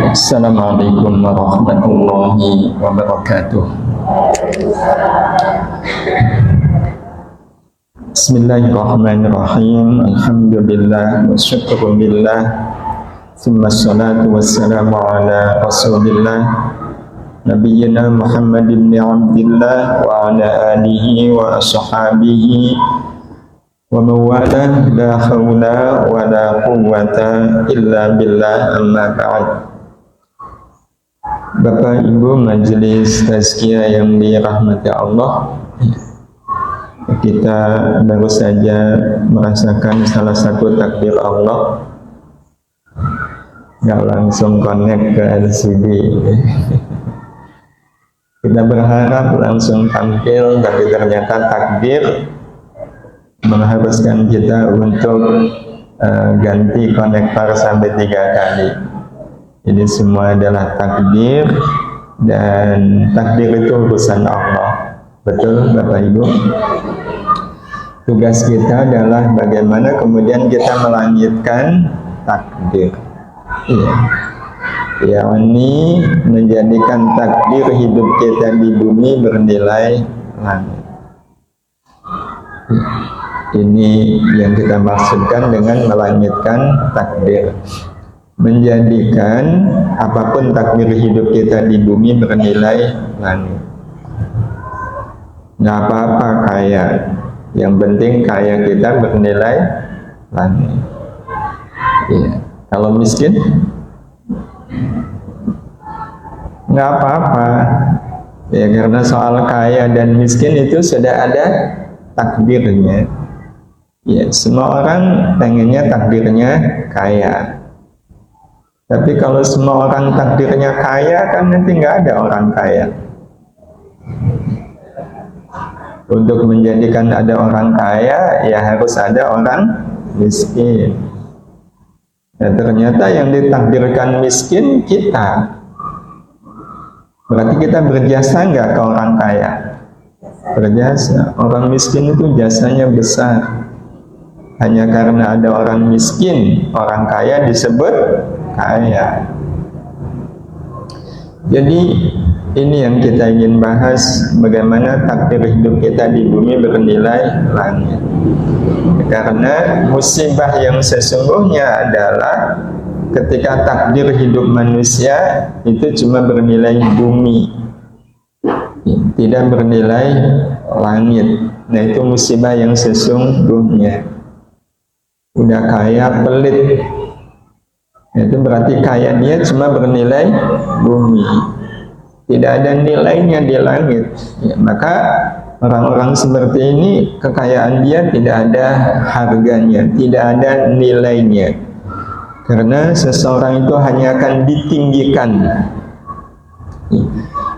Assalamualaikum warahmatullahi wabarakatuh. Bismillahirrahmanirrahim. Alhamdulillah wa syukurillah. Thumma salatu wassalamu ala rasulillah Nabiyyina Muhammad ibn Abdillah wa ala alihi wa ashabihi wa mawalah. La hawla wa la quwwata illa billah, amma ba'd. Bapak Ibu majelis tazkiyah yang dirahmati Allah, kita baru saja merasakan salah satu takdir Allah, nggak langsung connect ke LCD. Kita berharap langsung tampil, tapi ternyata takdir mengharuskan kita untuk ganti konektor sampai 3 kali. Jadi semua adalah takdir, dan takdir itu urusan Allah. Betul Bapak Ibu? Tugas kita adalah bagaimana kemudian kita melangitkan takdir. Iya. Yakni menjadikan takdir hidup kita di bumi bernilai langit. Ini yang kita maksudkan dengan melangitkan takdir, menjadikan apapun takdir hidup kita di bumi bernilai langit. Nggak apa-apa kaya, yang penting kaya kita bernilai langit. Iya. Kalau miskin nggak apa-apa ya, karena soal kaya dan miskin itu sudah ada takdirnya. Ya, semua orang pengennya takdirnya kaya. Tapi kalau semua orang takdirnya kaya, kan nanti nggak ada orang kaya. Untuk menjadikan ada orang kaya, ya harus ada orang miskin. Nah, ternyata yang ditakdirkan miskin kita. Berarti kita berjasa nggak ke orang kaya? Berjasa. Orang miskin itu jasanya besar. Hanya karena ada orang miskin, orang kaya disebut kaya. Jadi ini yang kita ingin bahas, bagaimana takdir hidup kita di bumi bernilai langit. Karena musibah yang sesungguhnya adalah ketika takdir hidup manusia itu cuma bernilai bumi, tidak bernilai langit. Nah, itu musibah yang sesungguhnya. Udah kaya pelit, itu berarti kaya dia cuma bernilai bumi, tidak ada nilainya di langit. Ya, maka orang-orang seperti ini kekayaan dia tidak ada harganya, tidak ada nilainya, karena seseorang itu hanya akan ditinggikan.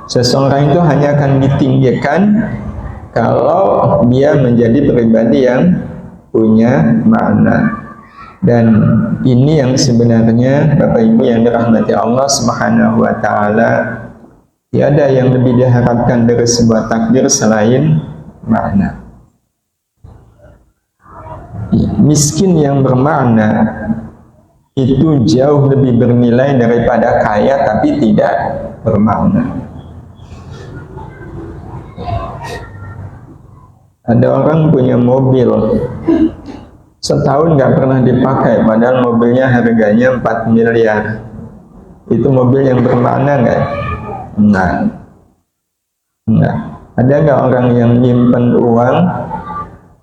Seseorang itu hanya akan ditinggikan kalau dia menjadi pribadi yang punya makna. Dan ini yang sebenarnya Bapak Ibu yang dirahmati Allah Subhanahu wa taala, tiada yang lebih diharapkan dari sebuah takdir selain makna. Miskin yang bermakna itu jauh lebih bernilai daripada kaya tapi tidak bermakna. Ada orang punya mobil, setahun nggak pernah dipakai, padahal mobilnya harganya 4 miliar. Itu mobil yang bermakna nggak? Enggak. Ada nggak orang yang nyimpen uang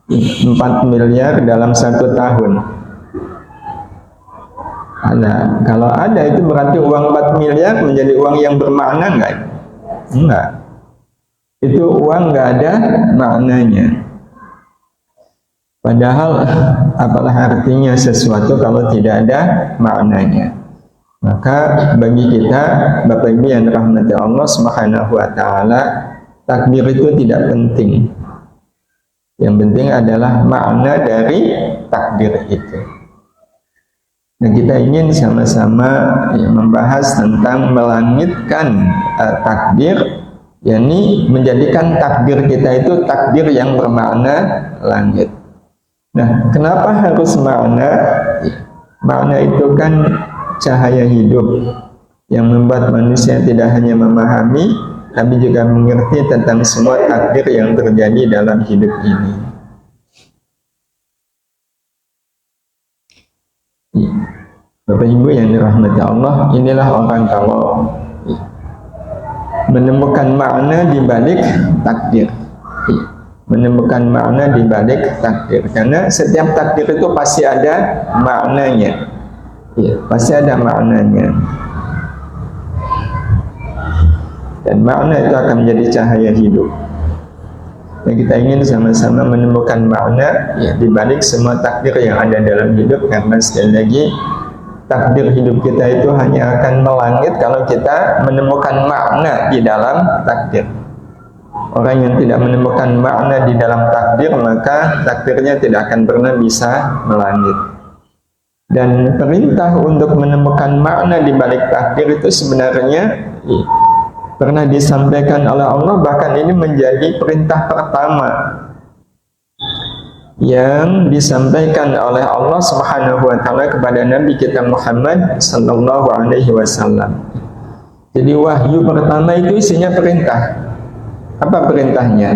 4 miliar dalam 1 tahun? Ada. Kalau ada, itu berarti uang 4 miliar menjadi uang yang bermakna nggak? Enggak. Itu uang nggak ada maknanya. Padahal apalah artinya sesuatu kalau tidak ada maknanya. Maka bagi kita Bapak Ibu yang dirahmati Allah Subhanahu wa taala, takdir itu tidak penting. Yang penting adalah makna dari takdir itu. Nah, kita ingin sama-sama membahas tentang melangitkan takdir, yakni menjadikan takdir kita itu takdir yang bermakna langit. Nah, kenapa harus makna? Makna itu kan cahaya hidup. yang membuat manusia tidak hanya memahami, tapi juga mengerti tentang semua takdir yang terjadi dalam hidup ini. Bapak Ibu yang dirahmati Allah, inilah orang kalau menemukan makna di balik takdir. Menemukan makna di balik takdir. Karena setiap takdir itu pasti ada maknanya. Pasti ada maknanya. Dan makna itu akan menjadi cahaya hidup. Dan kita ingin sama-sama menemukan makna di balik semua takdir yang ada dalam hidup. Karena sekali lagi, takdir hidup kita itu hanya akan melangit kalau kita menemukan makna di dalam takdir. Orang yang tidak menemukan makna di dalam takdir, maka takdirnya tidak akan pernah bisa melangit. Dan perintah untuk menemukan makna di balik takdir itu sebenarnya pernah disampaikan oleh Allah, bahkan ini menjadi perintah pertama yang disampaikan oleh Allah Subhanahu wa taala kepada Nabi kita Muhammad sallallahu alaihi wasallam. Jadi wahyu pertama itu isinya perintah. Apa perintahnya?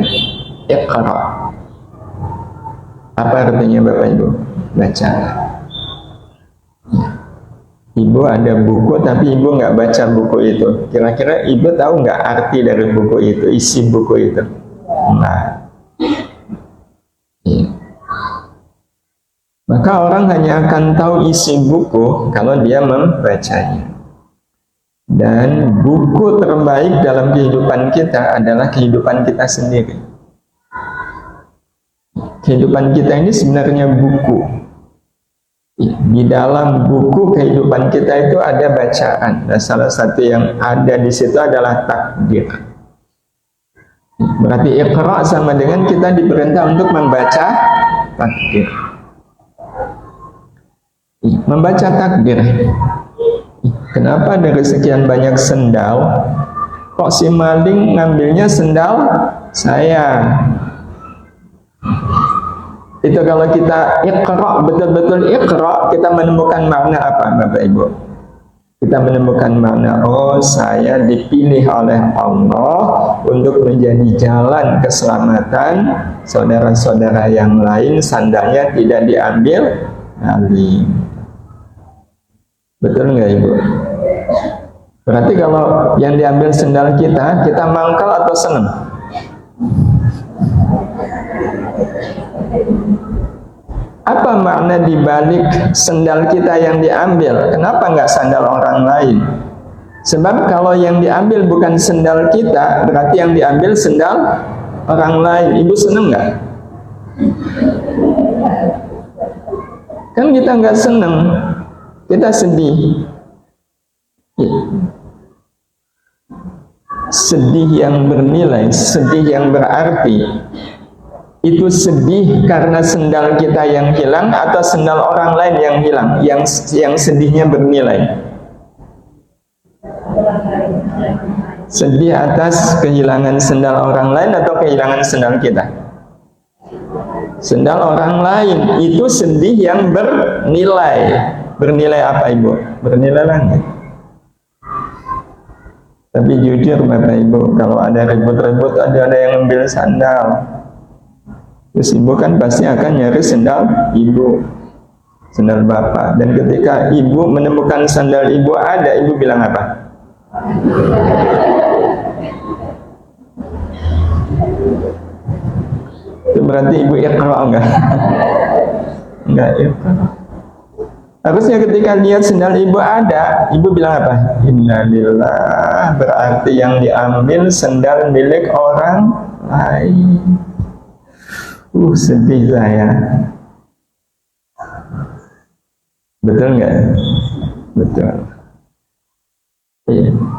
Iqra. Apa artinya Bapak Ibu? Baca. Ibu ada buku tapi ibu nggak baca buku itu. Kira-kira ibu tahu nggak arti dari buku itu, isi buku itu? Nah, maka orang hanya akan tahu isi buku kalau dia membacanya. Dan buku terbaik dalam kehidupan kita adalah kehidupan kita sendiri. Kehidupan kita ini sebenarnya buku. Di dalam buku kehidupan kita itu ada bacaan. Dan salah satu yang ada di situ adalah takdir. Berarti iqra sama dengan kita diperintah untuk membaca takdir. Membaca takdir. Kenapa dari sekian banyak sendal kok si maling ngambilnya sendal saya? Itu kalau kita iqra, betul-betul iqra, kita menemukan makna apa Bapak Ibu? Kita menemukan makna, oh saya dipilih oleh Allah untuk menjadi jalan keselamatan saudara-saudara yang lain, sandalnya tidak diambil alih. Betul nggak Ibu? Berarti kalau yang diambil sendal kita, kita mangkal atau senang? Apa makna dibalik sendal kita yang diambil? Kenapa nggak sandal orang lain? Sebab kalau yang diambil bukan sendal kita, berarti yang diambil sendal orang lain. Ibu senang nggak? Kan kita nggak senang. Kita sedih. Sedih yang bernilai, sedih yang berarti. Itu sedih karena sendal kita yang hilang atau sendal orang lain yang hilang, yang sedihnya bernilai. Sedih atas kehilangan sendal orang lain atau kehilangan sendal kita? Sendal orang lain, itu sedih yang bernilai. Bernilai apa Ibu? Bernilai langit. Tapi jujur Bapak Ibu, kalau ada ribut-ribut, ada yang ambil sandal, terus Ibu kan pasti akan nyari sandal Ibu, sandal Bapak. Dan ketika Ibu menemukan sandal Ibu ada, Ibu bilang apa? Itu berarti Ibu iqra enggak? Enggak iqra. Harusnya ketika lihat sendal Ibu ada, Ibu bilang apa? Innalillah, berarti yang diambil sendal milik orang lain. Sedih saya. Betul nggak? Betul.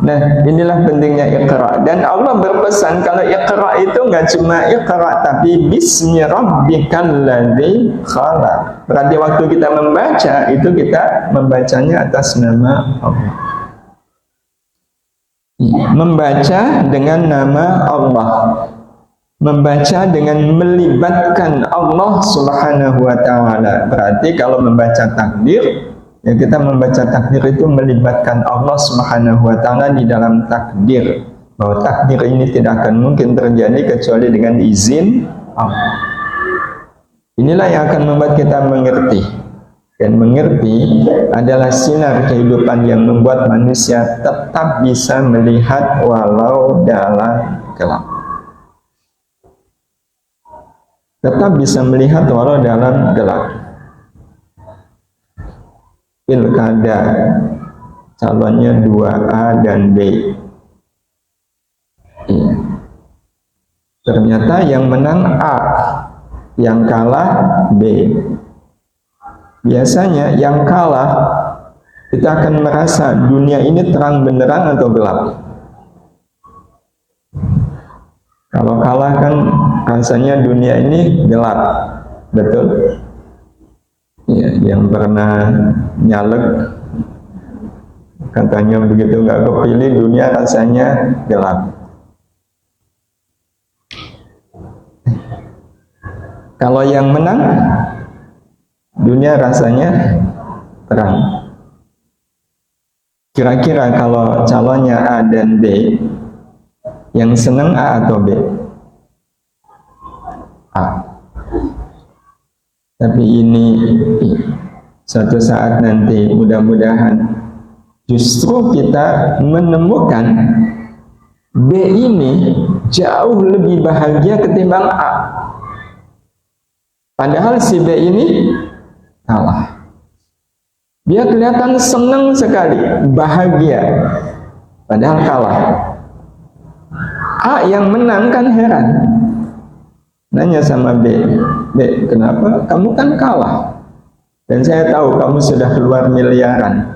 Nah, inilah pentingnya iqra. Dan Allah berpesan kalau iqra itu nggak cuma iqra, tapi bismi rabbikal ladzi khalaq. Berarti waktu kita membaca itu kita membacanya atas nama Allah. Membaca dengan nama Allah. Membaca dengan melibatkan Allah Subhanahu wa taala. Berarti kalau membaca takdir Ya, kita membaca takdir itu melibatkan Allah Subhanahu wa taala di dalam takdir. Bahwa takdir ini tidak akan mungkin terjadi kecuali dengan izin Allah. Inilah yang akan membuat kita mengerti. Dan mengerti adalah sinar kehidupan yang membuat manusia tetap bisa melihat walau dalam gelap. Tetap bisa melihat walau dalam gelap. Pilkada calonnya 2A dan B. Ternyata yang menang A, yang kalah B. Biasanya yang kalah kita akan merasa dunia ini terang benderang atau gelap. Kalau kalah kan rasanya dunia ini gelap, betul? Ya, yang pernah nyalek katanya begitu nggak kepilih dunia rasanya gelap. Kalau yang menang, dunia rasanya terang. Kira-kira kalau calonnya A dan B, yang senang A atau B? A. Tapi ini suatu saat nanti mudah-mudahan justru kita menemukan B ini jauh lebih bahagia ketimbang A. Padahal si B ini kalah. Dia kelihatan senang sekali, bahagia. Padahal kalah. A yang menang kan heran. Nanya sama B, B, kenapa? Kamu kan kalah. Dan saya tahu kamu sudah keluar miliaran.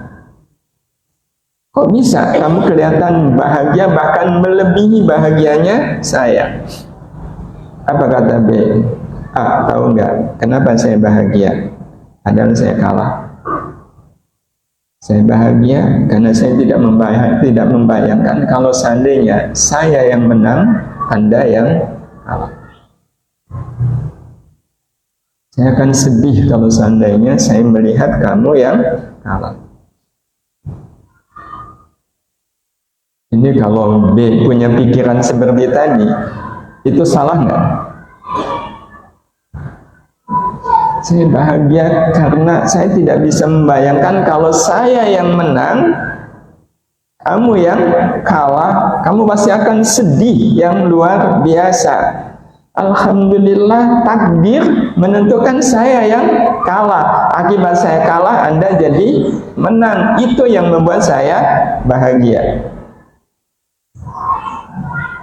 Kok bisa kamu kelihatan bahagia bahkan melebihi bahagianya saya? Apa kata B? A, tahu nggak kenapa saya bahagia? Padahal saya kalah. Saya bahagia karena saya tidak membayangkan kalau seandainya saya yang menang, Anda yang kalah. Saya akan sedih kalau seandainya saya melihat kamu yang kalah. Ini kalau B punya pikiran seperti tadi, itu salah nggak? Saya bahagia karena saya tidak bisa membayangkan kalau saya yang menang, kamu yang kalah, kamu pasti akan sedih yang luar biasa. Alhamdulillah takdir menentukan saya yang kalah. Akibat saya kalah, Anda jadi menang. Itu yang membuat saya bahagia.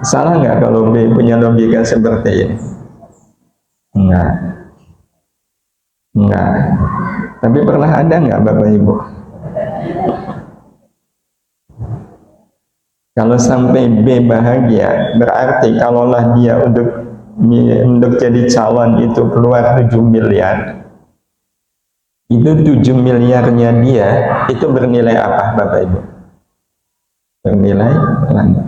Salah nggak kalau B punya logika seperti ini? Enggak. Enggak. Tapi pernah ada nggak Bapak Ibu? Kalau sampai B bahagia, berarti kalaulah dia untuk jadi calon itu keluar 7 miliar, itu 7 miliarnya dia itu bernilai apa Bapak Ibu? Bernilai langit.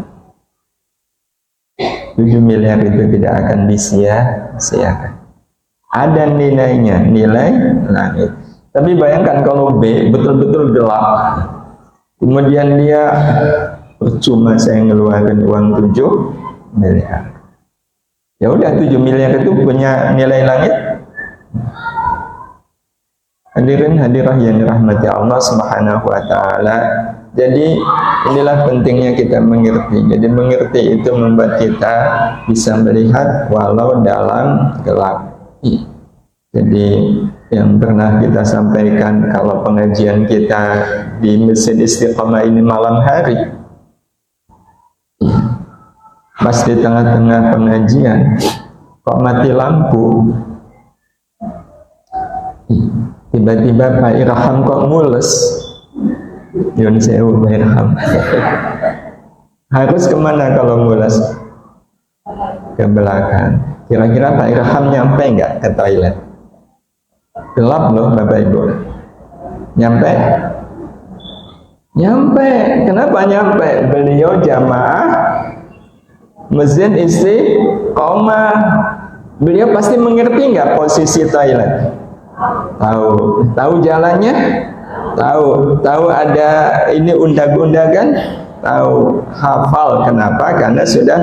7 miliar itu tidak akan disia-siakan. Ada nilainya, nilai langit. Tapi bayangkan kalau B betul-betul gelap, kemudian dia percuma saya ngeluarin uang 7 miliar. Ya udah 7 miliar itu punya nilai langit. Hadirin hadirah yang dirahmati Allah Subhanahu wa taala. Jadi inilah pentingnya kita mengerti. Jadi mengerti itu membuat kita bisa melihat walau dalam gelap. Jadi yang pernah kita sampaikan kalau pengajian kita di Masjid Istiqomah ini malam hari, pas di tengah-tengah pengajian kok mati lampu, tiba-tiba Pak Irham kok mules. Yun sewu Pak Irham. Harus kemana kalau mules? Ke belakang. Kira-kira Pak Irham nyampe nggak ke toilet? Gelap loh Bapak Ibu. Nyampe? Nyampe. Kenapa nyampe? Beliau jamaah Masjid Istiqomah. Beliau pasti mengerti nggak posisi toilet? Tahu jalannya? tahu ada ini undang-undangan, tahu, hafal. Kenapa? Karena sudah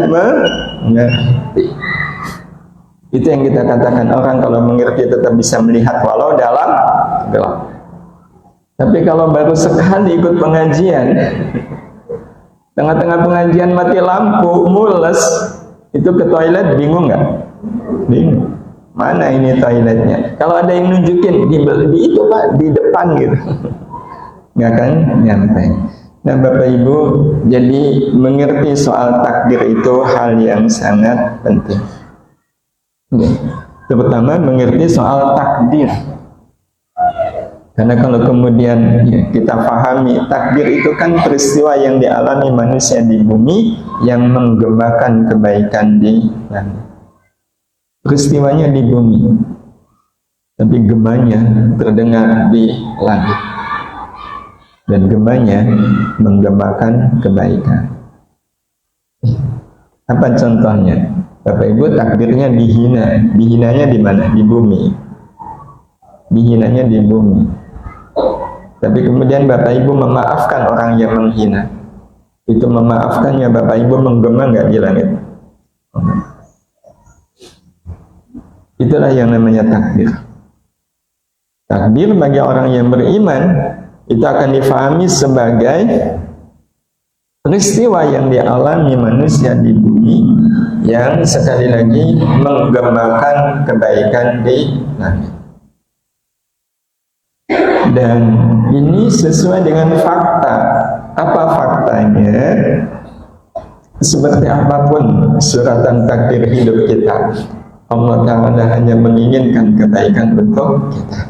mengerti. Itu yang kita katakan, orang kalau mengerti tetap bisa melihat walau dalam gelap. Tapi kalau baru sekali ikut pengajian, tengah-tengah pengajian mati lampu, mules, itu ke toilet bingung nggak? Bingung. Mana ini toiletnya? Kalau ada yang nunjukin di itu Pak, di depan gitu, nggak akan nyampe. Nah Bapak Ibu, jadi mengerti soal takdir itu hal yang sangat penting. Terutama mengerti soal takdir. Karena kalau kemudian kita pahami takdir itu kan peristiwa yang dialami manusia di bumi yang menggembakan kebaikan di langit. Peristiwanya di bumi, tapi gemanya terdengar di langit. Dan gemanya menggembakan kebaikan. Apa contohnya? Bapak Ibu, takdirnya dihina. Dihinanya di mana? Di bumi. Dihinanya di bumi. Tapi kemudian Bapak Ibu memaafkan orang yang menghina. Itu memaafkannya Bapak Ibu menggema nggak di langit? Itulah yang namanya takdir. Takdir bagi orang yang beriman itu akan difahami sebagai peristiwa yang dialami manusia di bumi yang sekali lagi menggembakan kebaikan di langit. Dan ini sesuai dengan fakta. Apa faktanya? Seperti apapun suratan takdir hidup kita, Allah Ta'ala hanya menginginkan kebaikan untuk kita.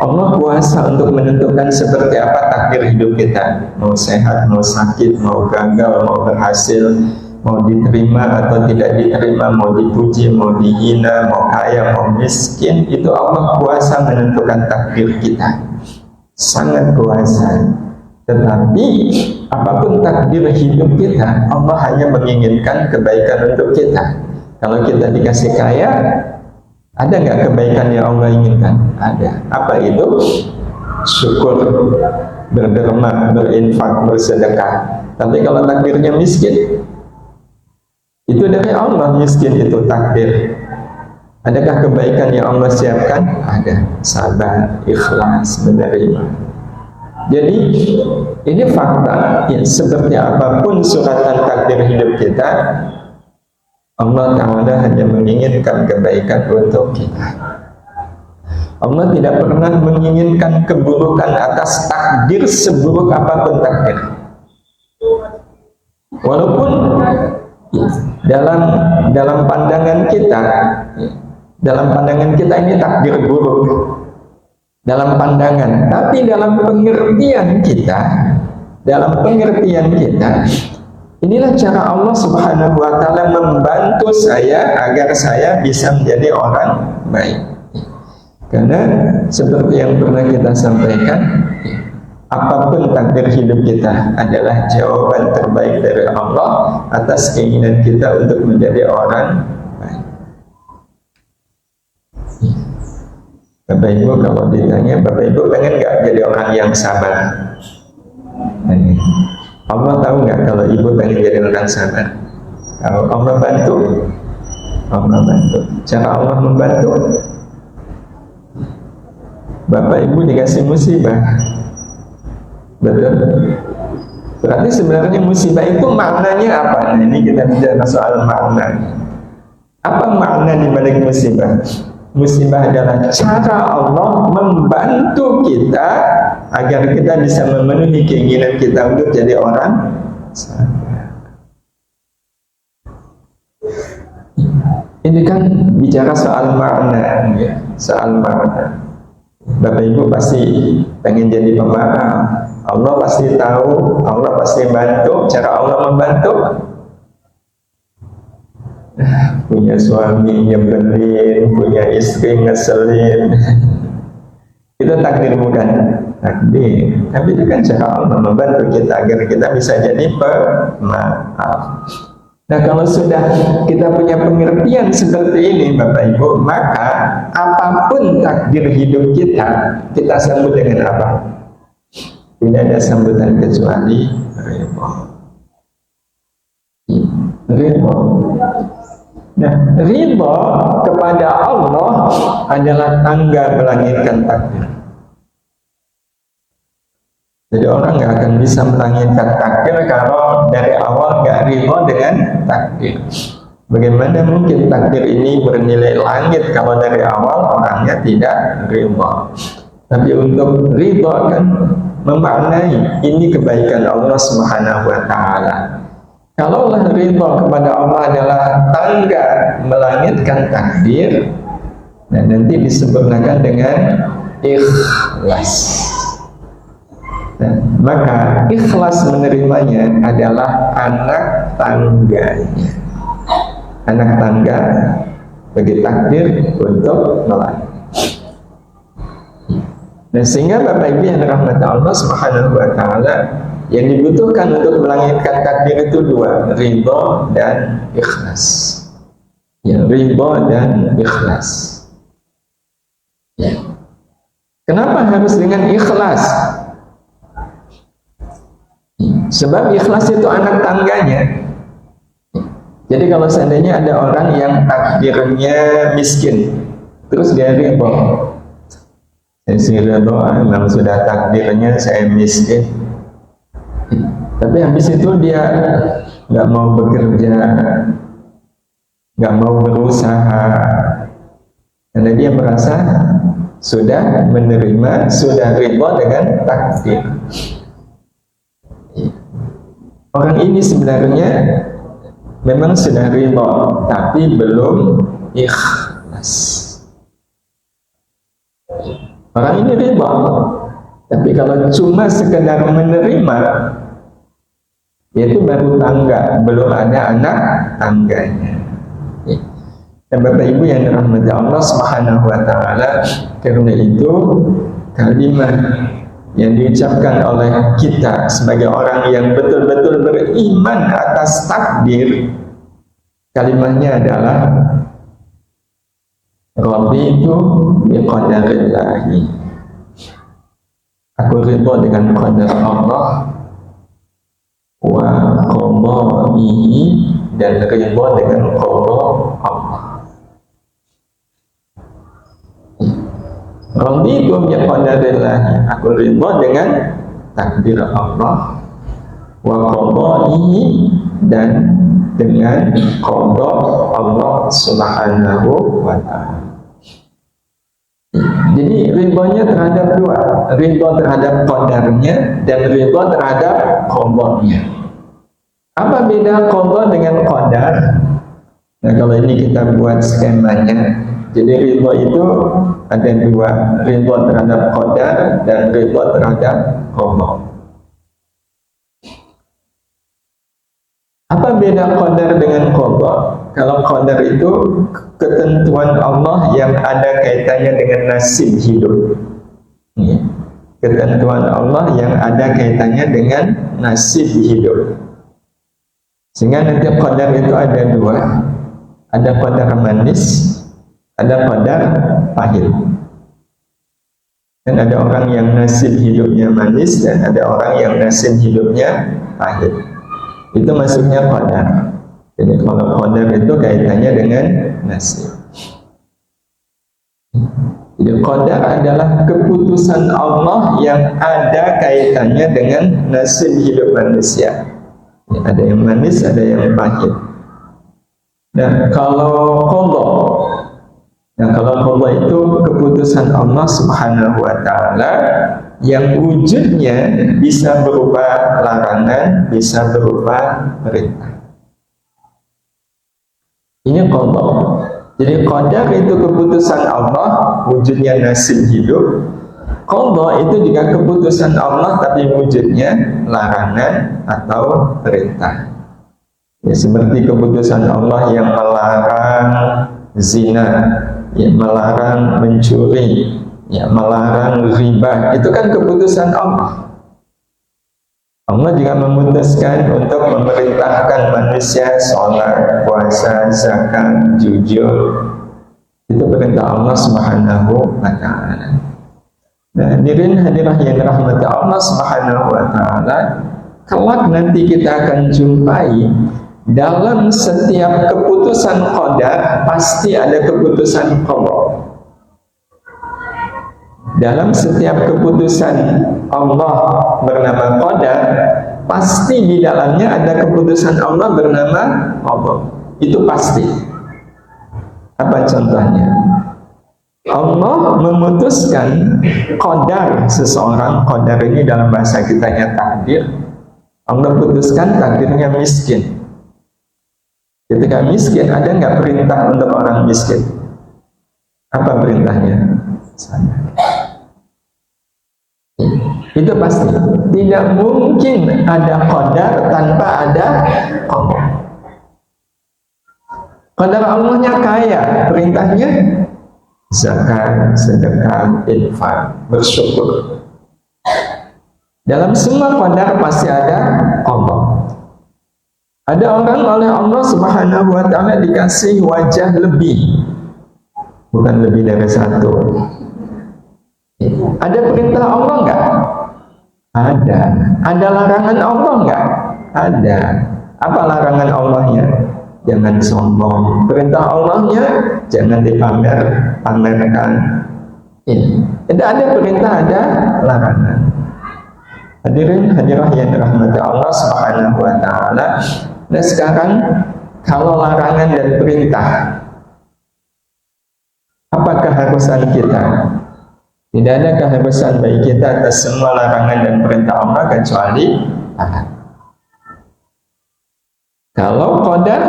Allah kuasa untuk menentukan seperti apa takdir hidup kita. Mau sehat, mau sakit, mau gagal, mau berhasil, mau diterima atau tidak diterima, mau dipuji, mau dihina, mau kaya, mau miskin. Itu Allah kuasa menentukan takdir kita. Sangat kuasa. Tetapi apapun takdir hidup kita, Allah hanya menginginkan kebaikan untuk kita. Kalau kita dikasih kaya, ada nggak kebaikan yang Allah inginkan? Ada. Apa itu? Syukur, berderma, berinfak, bersedekah. Tapi kalau takdirnya miskin, itu dari Allah. Miskin itu takdir. Adakah kebaikan yang Allah siapkan? Ada. Sabar, ikhlas, menerima. Jadi ini fakta ya, seperti apapun suratan takdir hidup kita, Allah Ta'ala hanya menginginkan kebaikan untuk kita. Allah tidak pernah menginginkan keburukan atas takdir seburuk apapun takdir. Walaupun dalam pandangan kita ini takdir buruk. Dalam pandangan, tapi dalam pengertian kita, inilah cara Allah Subhanahu wa Ta'ala membantu saya agar saya bisa menjadi orang baik. Karena seperti yang pernah kita sampaikan, apapun takdir hidup kita adalah jawaban terbaik dari Allah atas keinginan kita untuk menjadi orang baik. Bapak Ibu kalau ditanya, Bapak Ibu pengen nggak jadi orang yang sabar? Allah tahu nggak kalau Ibu pengen jadi orang sabar? Kalau Allah bantu, cara Allah membantu. Bapak Ibu dikasih musibah, betul? Berarti sebenarnya musibah itu maknanya apa? Nah, ini kita bicara soal makna. Apa makna di balik musibah? Musibah adalah cara Allah membantu kita agar kita bisa memenuhi keinginan kita untuk jadi orang sabar. Ini kan bicara soal makna, ya, soal makna. Bapak Ibu pasti pengen jadi pemaaf. Allah pasti tahu, Allah pasti bantu. Cara Allah membantu, punya suami nyebelin, punya istri ngeselin, itu takdir bukan? Takdir. Tapi itu kan cara Allah membantu kita agar kita bisa jadi pemaaf. Nah, kalau sudah kita punya pengertian seperti ini Bapak Ibu, maka apapun takdir hidup kita sambut dengan apa? Tidak ada sambutan kecuali ridho. Ridho. Nah, ridho kepada Allah adalah tangga melangitkan takdir. Jadi orang nggak akan bisa melangitkan takdir kalau dari awal nggak ridho dengan takdir. Bagaimana mungkin takdir ini bernilai langit kalau dari awal orangnya tidak ridho? Tapi untuk ridho kan memaknai ini kebaikan Allah Subhanahu wa Ta'ala. Kalau ridho kepada Allah adalah tangga melangitkan takdir, dan nanti disempurnakan dengan ikhlas. Nah, maka ikhlas menerimanya adalah anak tangganya, anak tangga bagi takdir untuk melangit. Nah, sehingga Bapak Ibu yang dirahmati Allah Subhanahu wa Ta'ala, yang dibutuhkan untuk melangitkan takdir itu dua, ridho dan ikhlas. Ya, ridho dan ikhlas. Ya. Kenapa harus dengan ikhlas? Sebab ikhlas itu anak tangganya. Jadi kalau seandainya ada orang yang takdirnya miskin, terus dia ridho, saya ridho, memang sudah takdirnya saya miskin, tapi habis itu dia nggak mau bekerja, nggak mau berusaha, karena dia merasa sudah menerima, sudah ridho dengan takdir. Orang ini sebenarnya memang sudah ridho, tapi belum ikhlas. Orang ini ridho, tapi kalau cuma sekedar menerima, itu baru tangga, belum ada anak tangganya. Dan Bapak Ibu yang dirahmati Allah Subhanahu wa Ta'ala, karena itu kalimat yang diucapkan oleh kita sebagai orang yang betul-betul beriman atas takdir, kalimatnya adalah raditu biqadarillahi. Aku ridho dengan qadar Allah, wa qadaihi, dan ridho dengan qada Allah. Raditu biqadarillahi, aku ridho dengan takdir Allah, wa qadaihi, dan dengan qada Allah Subhanahu wa Ta'ala. Jadi ridhonya terhadap dua, ridho terhadap qadarnya dan ridho terhadap qadanya. Apa beda qada dengan qadar? Nah, kalau ini kita buat skemanya. Jadi ridho itu ada dua, ridho terhadap qadar dan ridho terhadap qada. Apa beda qadar dengan qada? Kalau qadar itu ketentuan Allah yang ada kaitannya dengan nasib hidup. Ya. Ketentuan Allah yang ada kaitannya dengan nasib hidup. Sehingga nanti qadar itu ada dua. Ada qadar manis, ada qadar pahit. Dan ada orang yang nasib hidupnya manis, dan ada orang yang nasib hidupnya pahit. Itu masuknya qadar. Jadi kalau qadar itu kaitannya dengan nasib. Jadi qadar adalah keputusan Allah yang ada kaitannya dengan nasib hidup manusia. Ya, ada yang manis, ada yang pahit. Dan kalau qada itu keputusan Allah Subhanahu wa Ta'ala yang wujudnya bisa berupa larangan, bisa berupa perintah. Ini qada. Jadi qadar itu keputusan Allah, wujudnya nasib hidup. Qada itu juga keputusan Allah, tapi wujudnya larangan atau perintah. Ya, seperti keputusan Allah yang melarang zina, ya, melarang mencuri, ya, melarang riba, itu kan keputusan Allah. Allah juga memutuskan untuk memerintahkan manusia sholat, puasa, zakat, jujur. Itu perintah Allah Subhanahu wa ta'ala. Nah, hadirin hadirah yang dirahmati Allah Subhanahu wa ta'ala, kelak nanti kita akan jumpai dalam setiap keputusan qadar pasti ada keputusan qada. Dalam setiap keputusan Allah bernama qadar, pasti di dalamnya ada keputusan Allah bernama qada. Itu pasti. Apa contohnya? Allah memutuskan qadar seseorang. Qadar ini dalam bahasa kitanya takdir. Allah putuskan takdirnya miskin. Ketika miskin, ada nggak perintah untuk orang miskin? Apa perintahnya? Sana. Itu pasti. Tidak mungkin ada qadar tanpa ada Allah. Qadar Allahnya kaya, perintahnya zakat, sedekah, infak, bersyukur. Dalam semua qadar pasti ada Allah. Ada orang oleh Allah Subhanahu wa ta'ala dikasih wajah lebih, bukan lebih dari satu. Ada perintah Allah enggak? Ada. Ada larangan Allah enggak? Ada. Apa larangan Allahnya? Jangan sombong. Perintah Allahnya jangan pamerkan. Tidak ada perintah, ada larangan. Hadirin hadirah yang dirahmati Allah Subhanahu wa ta'ala. Nah sekarang kalau larangan dan perintah, apa keharusan kita? Tidak ada keharusan bagi kita atas semua larangan dan perintah Allah kecuali taat. Kalau qadar,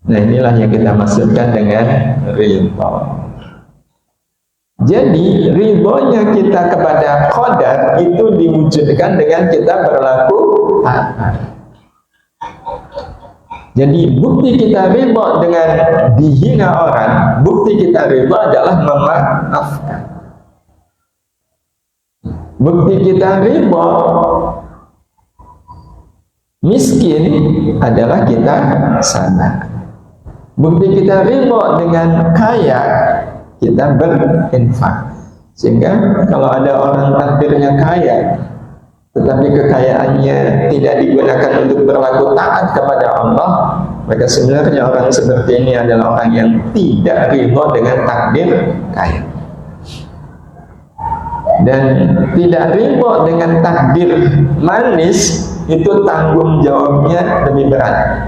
nah inilah yang kita maksudkan dengan ridho. Jadi ridhonya kita kepada qadar itu diwujudkan dengan kita berlaku taat. Jadi bukti kita ridho dengan dihina orang, bukti kita ridho adalah memaafkan. Bukti kita ridho miskin adalah kita sabar. Bukti kita ridho dengan kaya, kita berinfak. Sehingga kalau ada orang takdirnya kaya, tetapi kekayaannya tidak digunakan untuk berlaku taat kepada Allah, maka sebenarnya orang seperti ini adalah orang yang tidak ridho dengan takdir kaya. Dan tidak ridho dengan takdir manis, itu tanggung jawabnya lebih berat.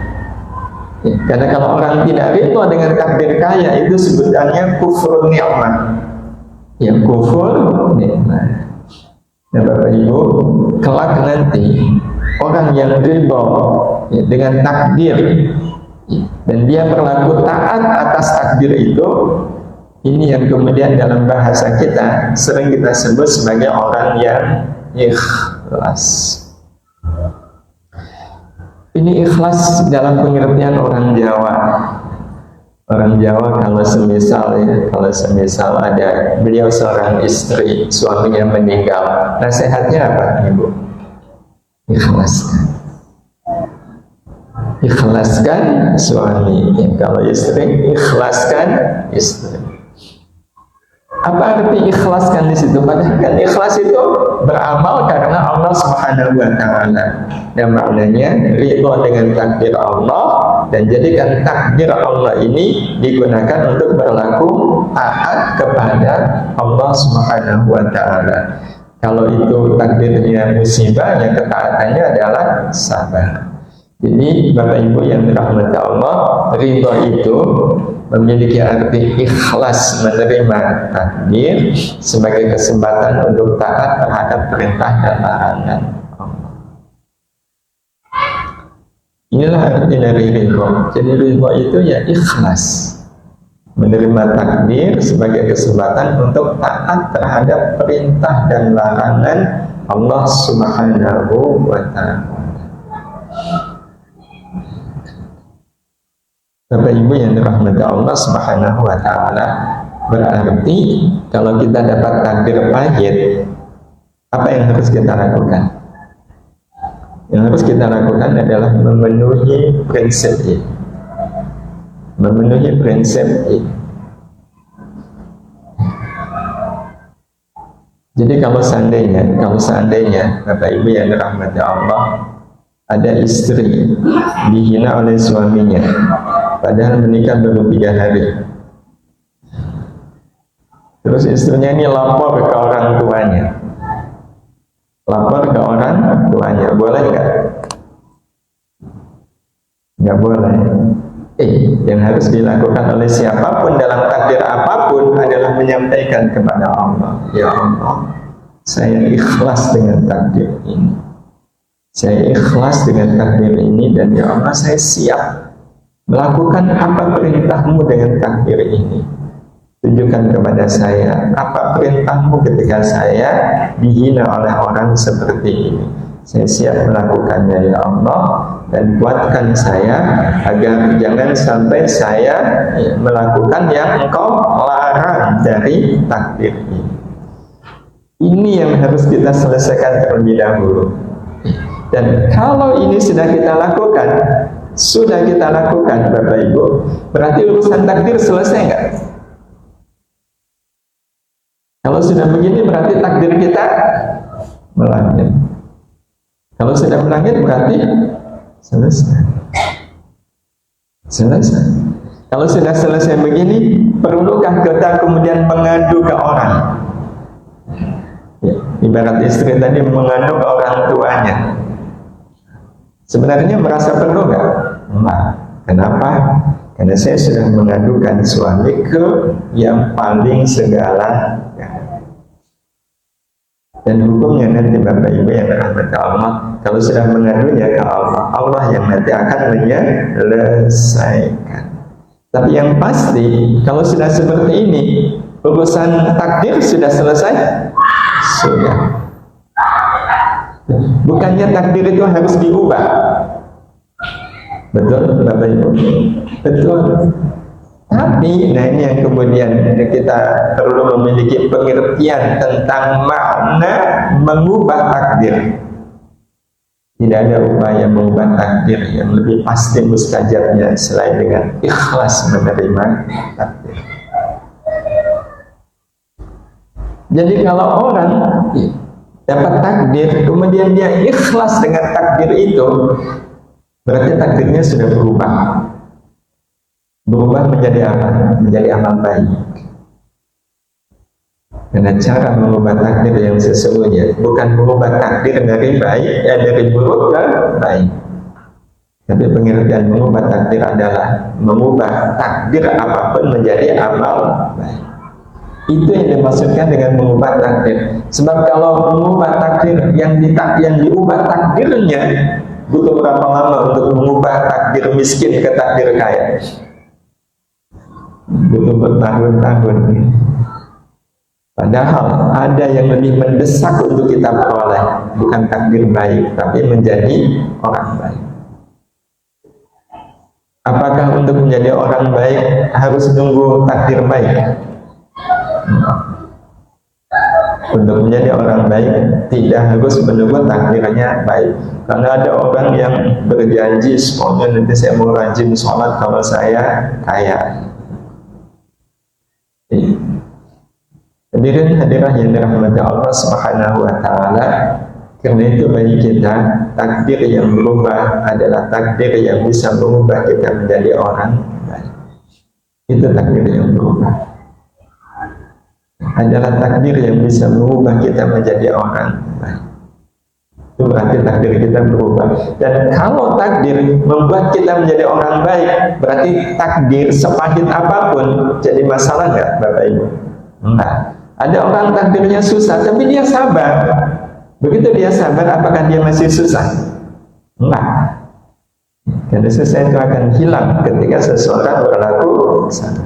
Karena kalau orang tidak ridho dengan takdir kaya, itu sebutannya kufur nikmat. Ya, kufur nikmat. Nah Bapak Ibu, kelak nanti orang yang ridho dengan takdir dan dia berlaku taat atas takdir itu, ini yang kemudian dalam bahasa kita sering kita sebut sebagai orang yang ikhlas. Ini ikhlas dalam pengertian orang Jawa. Orang Jawa kalau semisal ada beliau seorang istri, suaminya meninggal, nasihatnya apa Ibu? Ikhlaskan. Ikhlaskan suami. Kalau istri, ikhlaskan istri. Apa arti ikhlaskan di situ? Padahal kan ikhlas itu beramal karena Allah Subhanahu wa ta'ala. Dan maknanya ridho dengan takdir Allah dan jadikan takdir Allah ini digunakan untuk berlaku taat kepada Allah Subhanahu wa ta'ala. Kalau itu takdirnya musibah, yang ketaatannya adalah sabar. Jadi Bapak Ibu yang dirahmati Allah, ridho itu memiliki arti ikhlas menerima takdir sebagai kesempatan untuk taat terhadap perintah dan larangan Allah. Inilah arti dari ridho. Jadi ridho itu ya ikhlas, menerima takdir sebagai kesempatan untuk taat terhadap perintah dan larangan Allah Subhanahu wa ta'ala. Bapak Ibu yang dirahmati Allah Subhanahu wa ta'ala, berarti kalau kita dapat takdir pahit, apa yang harus kita lakukan? Yang harus kita lakukan adalah memenuhi prinsip ini. Memenuhi prinsip ini. Jadi kalau seandainya Bapak Ibu yang dirahmati Allah, ada istri dihina oleh suaminya, padahal menikah baru 3 hari. Terus istrinya ini lapor ke orang tuanya. Boleh nggak? Nggak boleh. Yang harus dilakukan oleh siapapun dalam takdir apapun adalah menyampaikan kepada Allah, ya Allah, saya ikhlas dengan takdir ini. Saya ikhlas dengan takdir ini, dan ya Allah, saya siap melakukan apa perintahmu dengan takdir ini. Tunjukkan kepada saya apa perintahmu ketika saya dihina oleh orang seperti ini. Saya siap melakukannya ya Allah, dan kuatkan saya agar jangan sampai saya melakukan yang Engkau larang dari takdir ini. Ini yang harus kita selesaikan terlebih dahulu. Dan kalau ini sudah kita lakukan Bapak Ibu, berarti urusan takdir selesai enggak? Kalau sudah begini berarti takdir kita melangit. Kalau sudah melangit berarti selesai. Kalau sudah selesai begini, perlukah kita kemudian mengadu ke orang? Ya, ibarat istri tadi mengadu ke orang tuanya. Sebenarnya merasa perlu nggak? Enggak. Kenapa? Karena saya sudah mengadukan suami ke yang paling segala. Dan hukumnya nanti Bapak Ibu yang dirahmati Allah, kalau sudah mengadunya ke Allah, Allah yang nanti akan menyelesaikan. Tapi yang pasti, kalau sudah seperti ini, urusan takdir sudah selesai? Sudah. Bukannya takdir itu harus diubah. Betul Bapak Ibu? Betul. Tapi, nah ini yang kemudian kita perlu memiliki pengertian tentang makna mengubah takdir. Tidak ada upaya mengubah takdir yang lebih pasti mustajabnya selain dengan ikhlas menerima takdir. Jadi kalau orang dapat takdir, kemudian dia ikhlas dengan takdir itu, berarti takdirnya sudah berubah. Berubah menjadi apa? Menjadi amal baik. Karena cara mengubah takdir yang sesungguhnya bukan mengubah takdir dari buruk ke baik. Tapi pengertian mengubah takdir adalah mengubah takdir apapun menjadi amal baik. Itu yang dimaksudkan dengan mengubah takdir. Sebab kalau mengubah takdir yang diubah takdirnya, butuh berapa lama untuk mengubah takdir miskin ke takdir kaya? Butuh bertahun-tahun. Padahal ada yang lebih mendesak untuk kita peroleh, bukan takdir baik, tapi menjadi orang baik. Apakah untuk menjadi orang baik harus nunggu takdir baik? Untuk menjadi orang baik tidak harus menunggu takdirnya baik. Karena ada orang yang berjanji, semuanya nanti saya mau rajin sholat kalau saya kaya. Hadirin hadirah yang dirahmati Allah Subhanahu wa taala, karena itu bagi kita takdir yang berubah adalah takdir yang bisa mengubah kita menjadi orang baik. Itu takdir yang berubah. Adalah takdir yang bisa mengubah kita menjadi orang baik. Itu berarti takdir kita berubah. Dan kalau takdir membuat kita menjadi orang baik, berarti takdir sepahit apapun jadi masalah nggak Bapak Ibu? Enggak. Ada orang takdirnya susah, tapi dia sabar. Begitu dia sabar, apakah dia masih susah? Enggak. Karena susah itu akan hilang ketika seseorang berlaku sabar.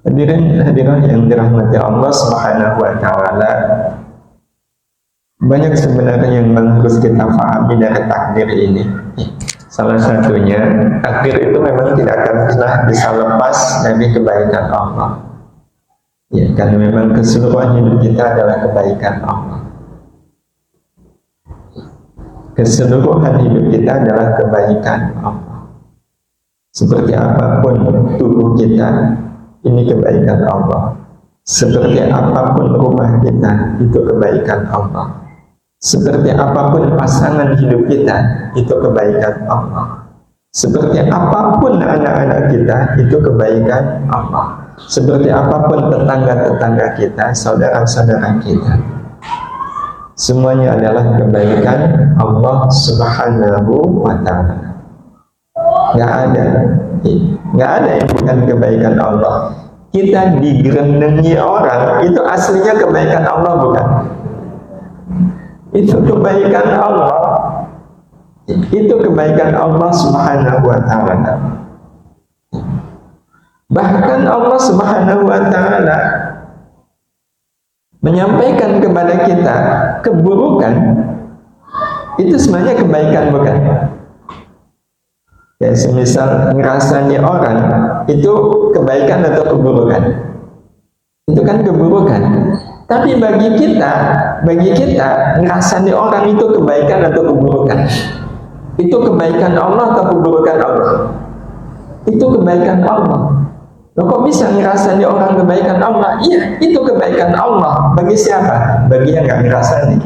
Hadirin hadirah yang dirahmati Allah Subhanahu wa taala, banyak sebenarnya yang harus kita pahami dari takdir ini. Salah satunya, takdir itu memang tidak akan pernah bisa lepas dari kebaikan Allah. Ya, karena memang keseluruhan hidup kita adalah kebaikan Allah. keseluruhan hidup kita adalah kebaikan Allah. Seperti apapun tubuh kita, ini kebaikan Allah. Seperti apapun rumah kita, itu kebaikan Allah. Seperti apapun pasangan hidup kita, itu kebaikan Allah. Seperti apapun anak-anak kita, itu kebaikan Allah. Seperti apapun tetangga-tetangga kita, saudara-saudara kita, semuanya adalah kebaikan Allah Subhanahu wa Ta'ala. Nggak ada yang bukan kebaikan Allah. Kita digerendengi orang, itu aslinya kebaikan Allah, bukan? Itu kebaikan Allah. Itu kebaikan Allah Subhanahu wa Ta'ala. Bahkan Allah Subhanahu wa Ta'ala menyampaikan kepada kita keburukan, itu sebenarnya kebaikan, bukan? Ya, semisal ngerasani orang, itu kebaikan atau keburukan? Itu kan keburukan. Tapi bagi kita ngerasani orang itu kebaikan atau keburukan? Itu kebaikan Allah atau keburukan Allah? Itu kebaikan Allah. Loh, kok bisa ngerasani orang kebaikan Allah? Iya, itu kebaikan Allah. Bagi siapa? Bagi yang nggak ngerasani.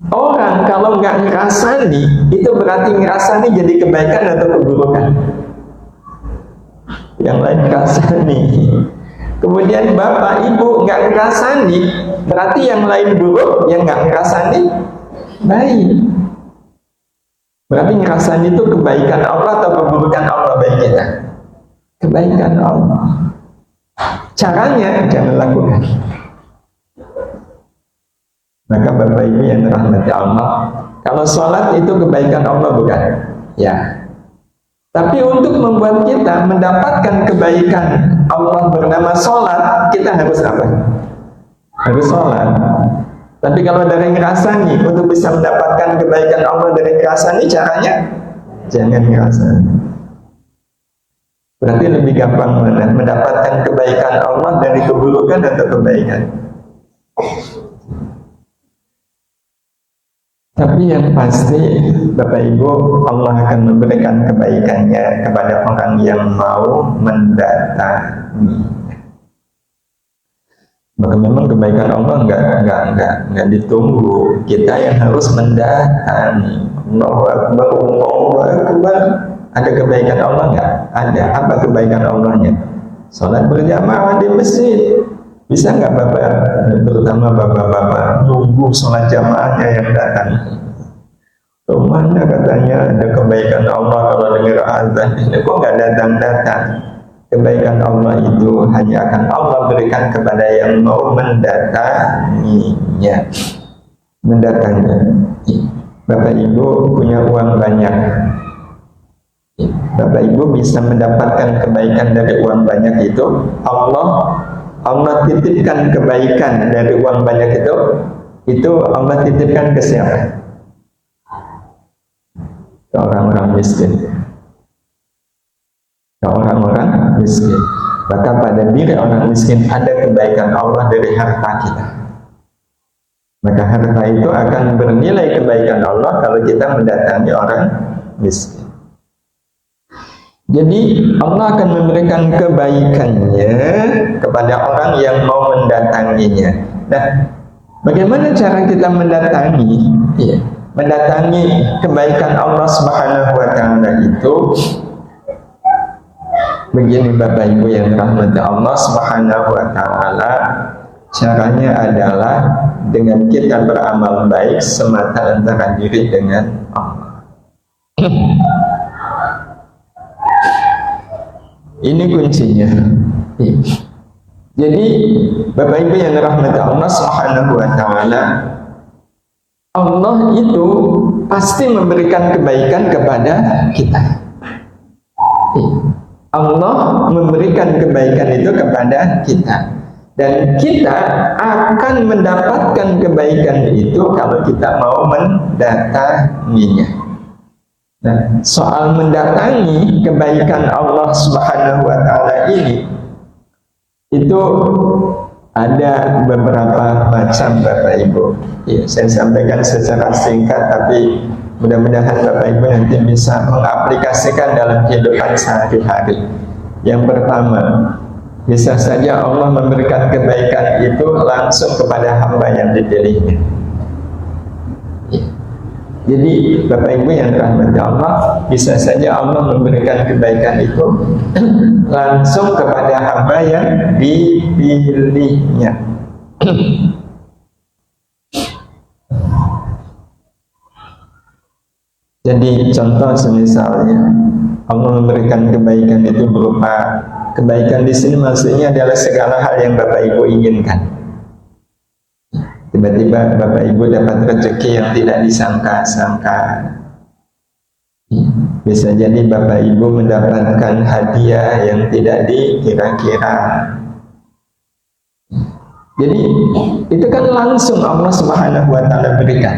Orang kalau nggak ngerasani, itu berarti ngerasani jadi kebaikan atau keburukan? Yang lain ngerasani. Kemudian bapak ibu nggak ngerasani, berarti yang lain buruk, yang nggak ngerasani baik. Berarti ngerasani itu kebaikan Allah atau keburukan Allah bagi kita? Kebaikan Allah. Caranya jangan lakukan. Maka Bapak Ibu yang dirahmati Allah, kalau sholat itu kebaikan Allah, bukan? Ya. Tapi untuk membuat kita mendapatkan kebaikan Allah bernama sholat, kita harus apa? Harus sholat. Tapi kalau dari ngerasani, untuk bisa mendapatkan kebaikan Allah dari ngerasani, caranya jangan ngerasani. Berarti lebih gampang mana? Mendapatkan kebaikan Allah dari keburukan atau kebaikan? Tapi yang pasti Bapak Ibu, Allah akan memberikan kebaikannya kepada orang yang mau mendatangi. Maka memang kebaikan Allah enggak ditunggu. Kita yang harus mendatangi. Allahu Akbar, Allahu Akbar. Ada kebaikan Allah enggak? Ada. Apa kebaikan Allahnya? Salat berjamaah di masjid. Bisa nggak Bapak, terutama Bapak-Bapak, nunggu sholat jamaahnya yang datang? Mana katanya ada kebaikan Allah kalau dengar azan, ini kok nggak datang-datang? Kebaikan Allah itu hanya akan Allah berikan kepada yang mau mendatanginya. Bapak Ibu punya uang banyak, Bapak Ibu bisa mendapatkan kebaikan dari uang banyak itu. Allah titipkan kebaikan dari uang banyak itu Allah titipkan ke siapa? Ke orang-orang miskin. Ke orang-orang miskin. Maka pada diri orang miskin ada kebaikan Allah dari harta kita. Maka harta itu akan bernilai kebaikan Allah kalau kita mendatangi orang miskin. Jadi Allah akan memberikan kebaikannya kepada orang yang mau mendatanginya. Nah, bagaimana cara kita mendatangi? Ya, mendatangi kebaikan Allah Subhanahu wa Ta'ala itu begini Bapak Ibu yang dirahmati Allah Subhanahu wa Ta'ala. Caranya adalah dengan kita beramal baik semata antara diri dengan Allah. Ini kuncinya. Jadi Bapak Ibu yang dirahmati Allah Subhanahu wa Ta'ala, Allah itu pasti memberikan kebaikan kepada kita. Allah memberikan kebaikan itu kepada kita, dan kita akan mendapatkan kebaikan itu kalau kita mau mendatanginya. Nah, soal mendatangi kebaikan Allah Subhanahu wa Ta'ala ini, itu Ada beberapa macam Bapak Ibu. Ya, saya sampaikan secara singkat, tapi mudah-mudahan Bapak Ibu nanti bisa mengaplikasikan dalam kehidupan sehari-hari. Yang pertama, bisa saja Allah memberikan kebaikan itu langsung kepada hamba yang dipilihnya. Ya. Jadi Bapak Ibu yang dirahmati Allah, bisa saja Allah memberikan kebaikan itu langsung kepada hamba yang dipilihnya. Jadi contoh misalnya Allah memberikan kebaikan itu berupa kebaikan di sini maksudnya adalah segala hal yang Bapak Ibu inginkan. Tiba-tiba Bapak Ibu dapat rezeki yang tidak disangka-sangka. Bisa jadi Bapak Ibu mendapatkan hadiah yang tidak dikira-kira. Jadi itu kan langsung Allah Subhanahu wa Ta'ala berikan.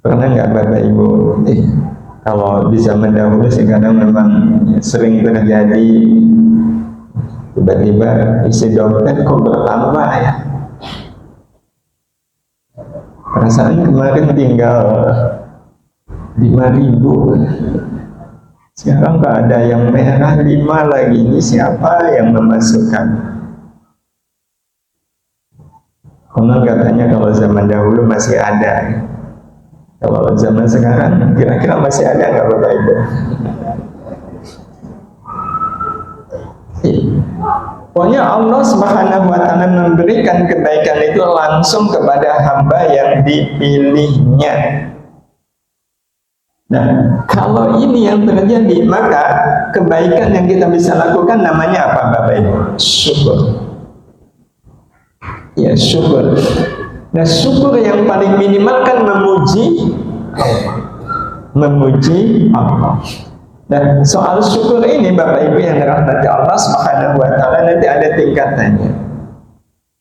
Pernah nggak Bapak Ibu? Kalau di zaman dahulu sekarang memang sering terjadi, tiba-tiba isi dompet kok bertambah ya. Perasaan kemarin tinggal 5.000, sekarang nggak ada yang merah 5 lagi. Ini siapa yang memasukkan? Konon katanya kalau zaman dahulu masih ada. Kalau zaman sekarang kira-kira masih ada nggak Bapak Ibu? Pokoknya Allah Subhanahu wa Ta'ala memberikan kebaikan itu langsung kepada hamba yang dipilihnya. Nah, kalau ini yang terjadi, maka kebaikan yang kita bisa lakukan namanya apa Bapak Ibu? Syukur. Ya, syukur. Nah, syukur yang paling minimal kan memuji Allah. Memuji Allah. Nah, soal syukur ini Bapak Ibu yang dirahmati Allah Subhanahu wa Ta'ala, nanti ada tingkatannya.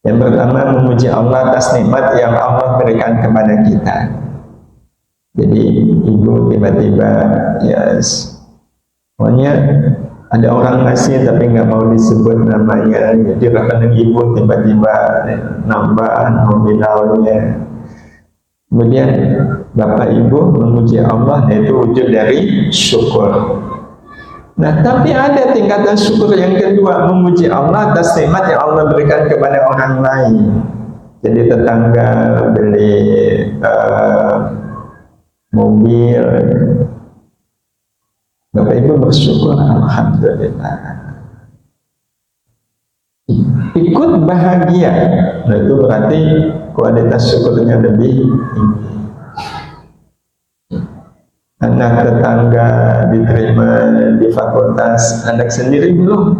Yang pertama, memuji Allah atas nikmat yang Allah berikan kepada kita. Jadi ibu tiba-tiba pokoknya ada orang ngasih tapi nggak mau disebut namanya, jadi rekening ibu tiba-tiba nambah nominalnya. Kemudian Bapak Ibu memuji Allah, itu wujud dari syukur. Nah, tapi ada tingkatan syukur yang kedua, memuji Allah atas nikmat yang Allah berikan kepada orang lain. Jadi tetangga beli mobil, Bapak Ibu bersyukur, alhamdulillah. Ikut bahagia, nah itu berarti kualitas syukurnya lebih tinggi. Anak tetangga diterima di fakultas, anak sendiri belum,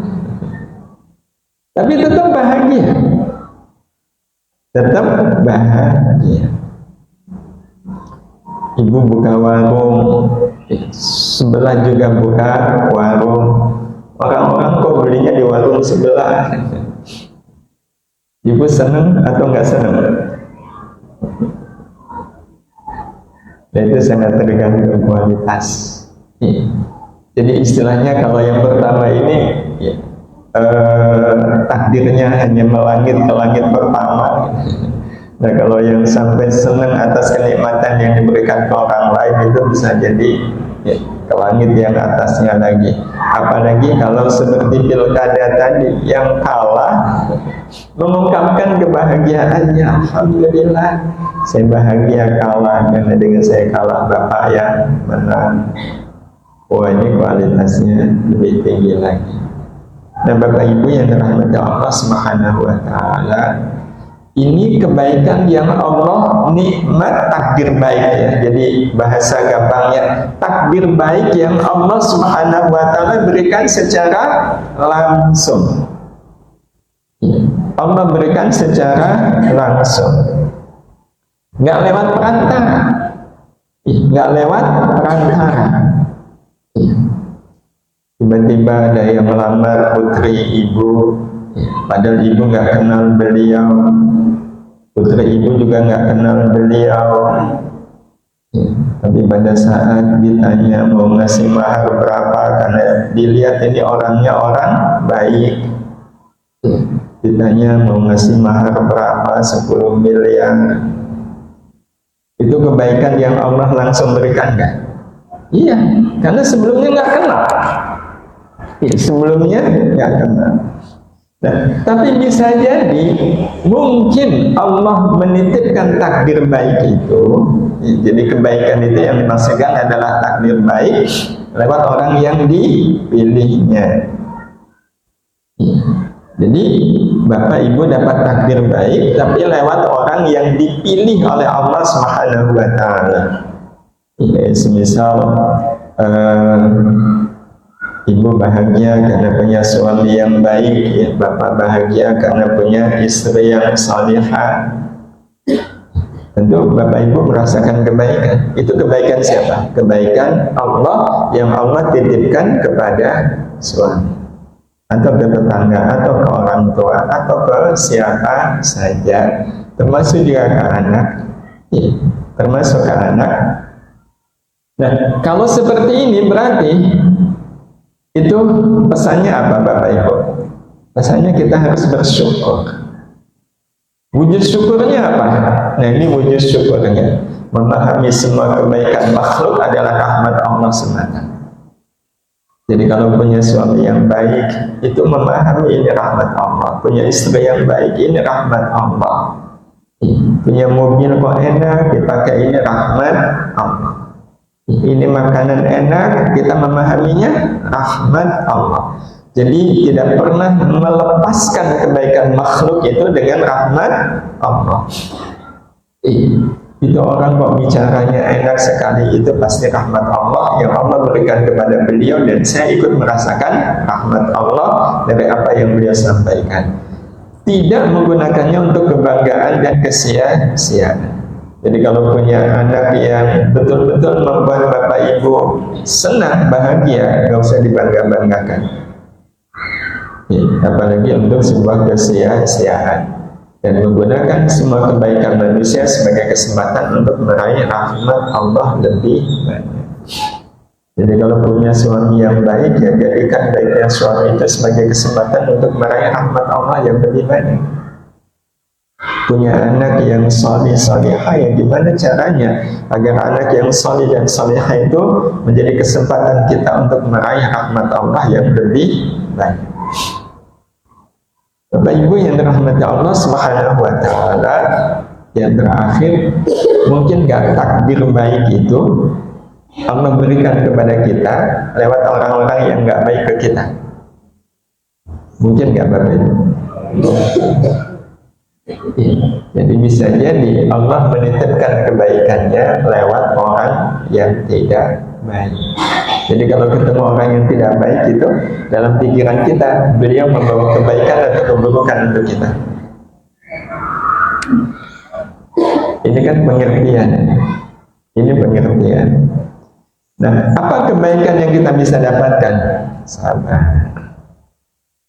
tapi tetap bahagia, tetap bahagia. Ibu buka warung, sebelah juga buka warung, orang-orang kok belinya di warung sebelah. Ibu senang atau nggak senang? Dan itu sangat tergantung kualitas. Jadi istilahnya kalau yang pertama ini takdirnya hanya melangit ke langit pertama. Nah, kalau yang sampai senang atas kenikmatan yang diberikan ke orang lain itu bisa jadi ke langit yang atasnya lagi. Apalagi kalau seperti pilkada tadi yang kalah mengungkapkan kebahagiaannya, alhamdulillah saya bahagia kalah karena dengan saya kalah Bapak yang menang. Wah, ini kualitasnya lebih tinggi lagi. Nah, Bapak Ibu yang dirahmati Allah Subhanahu wa Ta'ala, ini kebaikan yang Allah nikmat, takdir baik ya. Jadi bahasa gampangnya, takdir baik yang Allah Subhanahu wa Ta'ala berikan secara langsung. Allah berikan secara langsung, nggak lewat perantara, nggak lewat perantara. Tiba-tiba ada yang melamar putri ibu, padahal ibu nggak kenal beliau, putri ibu juga nggak kenal beliau. Tapi pada saat ditanya mau ngasih mahar berapa, karena dilihat ini orangnya orang baik, ditanya mau ngasih mahar berapa, 10 miliar, itu kebaikan yang Allah langsung berikan kan? Iya, karena sebelumnya nggak kenal. Ya, sebelumnya nggak kenal. Nah, tapi bisa jadi mungkin Allah menitipkan takdir baik itu. Jadi kebaikan itu yang dimaksudkan adalah takdir baik lewat orang yang dipilihnya. Jadi Bapak Ibu dapat takdir baik tapi lewat orang yang dipilih oleh Allah Subhanahu wa taala. Ya, semisal ibu bahagia karena punya suami yang baik, ya, bapak bahagia karena punya istri yang salihah. Tentu bapak ibu merasakan kebaikan. Itu kebaikan siapa? Kebaikan Allah yang Allah titipkan kepada suami, atau ke tetangga, atau ke orang tua, atau ke siapa saja, termasuk juga ke anak, ya, termasuk ke anak. Nah, kalau seperti ini berarti itu pesannya apa Bapak Ibu? Pesannya kita harus bersyukur. Wujud syukurnya apa? Nah, ini wujud syukurnya memahami semua kebaikan makhluk adalah rahmat Allah semata. Jadi kalau punya suami yang baik, itu memahami ini rahmat Allah. Punya istri yang baik, ini rahmat Allah. Punya mobil kok enak, dipakai, ini rahmat Allah. Ini makanan enak, kita memahaminya rahmat Allah. Jadi tidak pernah melepaskan kebaikan makhluk itu dengan rahmat Allah. Itu orang kok bicaranya enak sekali, itu pasti rahmat Allah yang Allah berikan kepada beliau, dan saya ikut merasakan rahmat Allah dari apa yang beliau sampaikan. Tidak menggunakannya untuk kebanggaan dan kesia-siaan. Jadi kalau punya anak yang betul-betul membuat Bapak Ibu senang, bahagia, nggak usah dibangga-banggakan. Ya, apalagi untuk sebuah kesia-siaan. Dan menggunakan semua kebaikan manusia sebagai kesempatan untuk meraih rahmat Allah lebih banyak. Jadi kalau punya suami yang baik, ya jadikan baiknya suami itu sebagai kesempatan untuk meraih rahmat Allah yang lebih banyak. Punya anak yang salih salihah, ya gimana caranya agar anak yang salih dan salihah itu menjadi kesempatan kita untuk meraih rahmat Allah yang lebih banyak. Bapak Ibu yang dirahmati Allah Subhanahu wa taala, yang terakhir, mungkin gak takdir baik itu Allah berikan kepada kita lewat orang-orang yang gak baik ke kita? Mungkin gak Bapak Ibu? Jadi bisa jadi Allah menitipkan kebaikannya lewat orang yang tidak baik. Jadi kalau ketemu orang yang tidak baik itu, dalam pikiran kita beliau membawa kebaikan atau keburukan untuk kita. Ini kan pengertian. Ini pengertian. Nah, apa kebaikan yang kita bisa dapatkan? Sabar.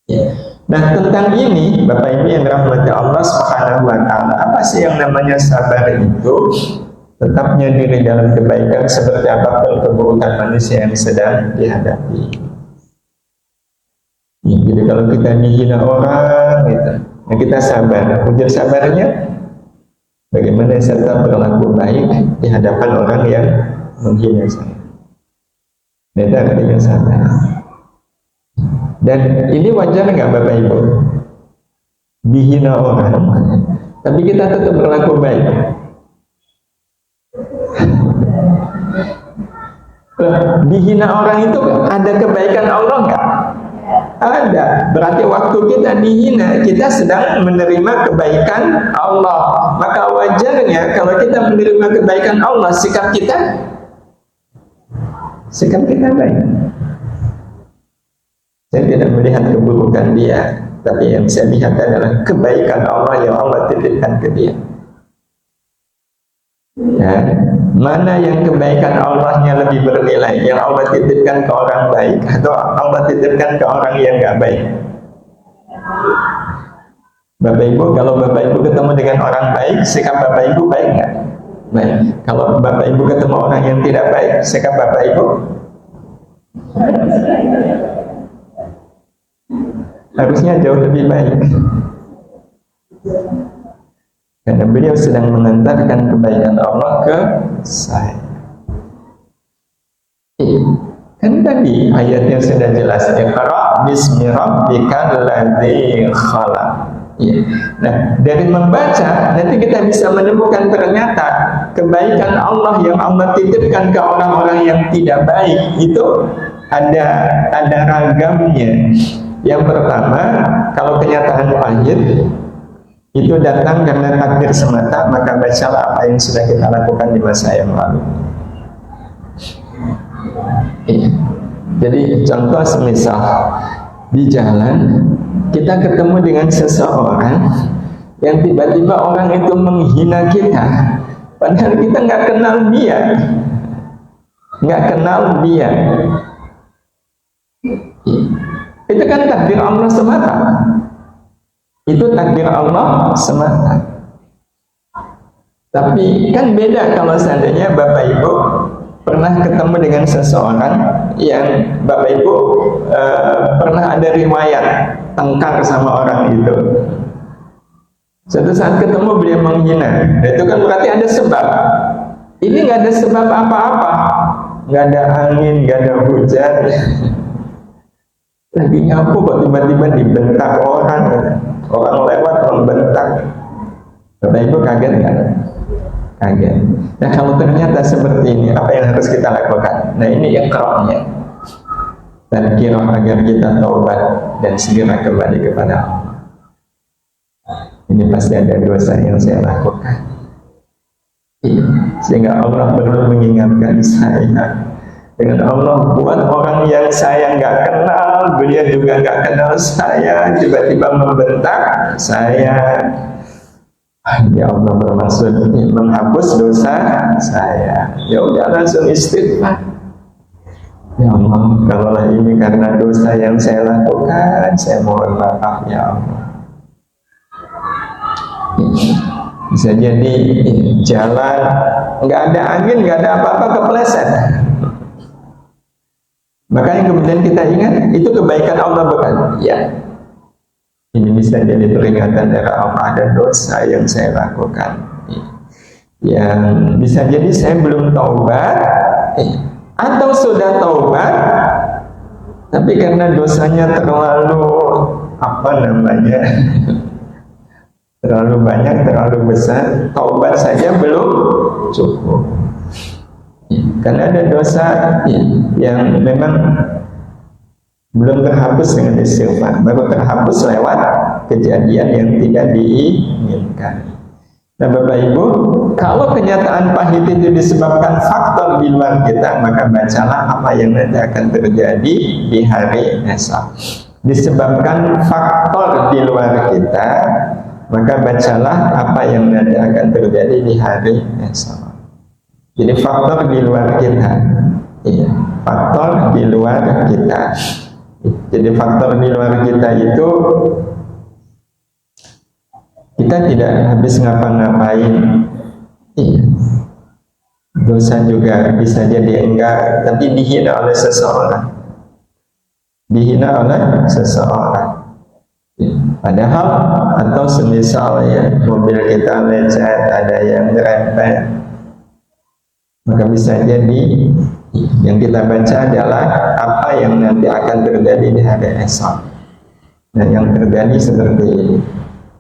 Ya. Nah, tentang ini Bapak Ibu yang dirahmati Allah Subhanahu wa taala, apa sih yang namanya sabar itu? Tetapnya diri dalam kebaikan seperti apapun keburukan manusia yang sedang dihadapi. Ya, jadi kalau kita dihina orang gitu, nah kita sabar. Wujud sabarnya bagaimana saya tetap berlaku baik di hadapan orang yang menghina saya. Nah, itu artinya sabar. Dan ini wajar nggak Bapak Ibu? Dihina orang, tapi kita tetap berlaku baik. Dihina orang itu ada kebaikan Allah nggak? Ada. Berarti waktu kita dihina, kita sedang menerima kebaikan Allah. Maka wajarnya kalau kita menerima kebaikan Allah, sikap kita baik. Saya tidak melihat keburukan dia, tapi yang saya lihat adalah kebaikan Allah yang Allah titipkan ke dia. Ya, mana yang kebaikan Allahnya lebih bernilai, yang Allah titipkan ke orang baik atau Allah titipkan ke orang yang gak baik? Bapak Ibu, kalau Bapak Ibu ketemu dengan orang baik, sikap Bapak Ibu baik nggak? Baik. Kalau Bapak Ibu ketemu orang yang tidak baik, sikap Bapak Ibu harusnya jauh lebih baik. Karena beliau sedang mengantarkan kebaikan Allah ke saya. Kan tadi ayatnya sudah jelas, Iqra bismi rabbikal ladzi khalaq. Ya. Nah, dari membaca nanti kita bisa menemukan ternyata kebaikan Allah yang Allah titipkan ke orang-orang yang tidak baik itu ada ragamnya. Yang pertama, kalau kenyataan pahit itu datang karena takdir semata, maka bacalah apa yang sudah kita lakukan di masa yang lalu. Jadi contoh semisal di jalan kita ketemu dengan seseorang yang tiba-tiba orang itu menghina kita, padahal kita nggak kenal dia, itu kan takdir Allah semata. Itu takdir Allah semata. Tapi kan beda kalau seandainya Bapak Ibu pernah ketemu dengan seseorang yang Bapak Ibu pernah ada riwayat tengkar sama orang itu. Suatu saat ketemu beliau menghina, itu kan berarti ada sebab. Ini nggak ada sebab apa-apa, nggak ada angin, nggak ada hujan. Lagi nyapu kok tiba-tiba dibentak orang lewat membentak. Bapak Ibu kaget nggak? Kaget. Nah, kalau ternyata seperti ini, apa yang harus kita lakukan? Nah, ini iqra-nya. Tadzkirah agar kita taubat dan segera kembali kepada Allah. Ini pasti ada dosa yang saya lakukan. Sehingga Allah perlu mengingatkan saya. Dengan Allah buat orang yang saya nggak kenal, beliau juga nggak kenal saya, tiba-tiba membentak saya. Ya Allah bermaksud menghapus dosa saya. Ya udah langsung istighfar. Ya Allah, kalaulah ini karena dosa yang saya lakukan, saya mohon maaf ya Allah. Bisa jadi jalan nggak ada angin, nggak ada apa-apa, kepleset. Makanya kemudian kita ingat itu kebaikan Allah bukan? Ya. Ini bisa jadi peringatan dari Allah, ada dosa yang saya lakukan. Yang bisa jadi saya belum taubat, atau sudah taubat, tapi karena dosanya terlalu terlalu banyak, terlalu besar, taubat saja belum cukup. Karena ada dosa yang memang belum terhapus dengan istighfar, baru terhapus lewat kejadian yang tidak diinginkan. Nah Bapak Ibu, kalau kenyataan pahit itu disebabkan faktor di luar kita, maka bacalah apa yang nanti akan terjadi di hari esok. Disebabkan faktor di luar kita, maka bacalah apa yang nanti akan terjadi di hari esok. Jadi faktor di luar kita, faktor di luar kita. Jadi faktor di luar kita itu kita tidak habis ngapa-ngapain. Dosa juga bisa jadi enggak, tapi dihina oleh seseorang. Padahal atau semisalnya mobil kita lecet, ada yang nyerempet, maka bisa jadi yang kita baca adalah apa yang nanti akan terjadi di hari esok. Dan yang terjadi seperti ini.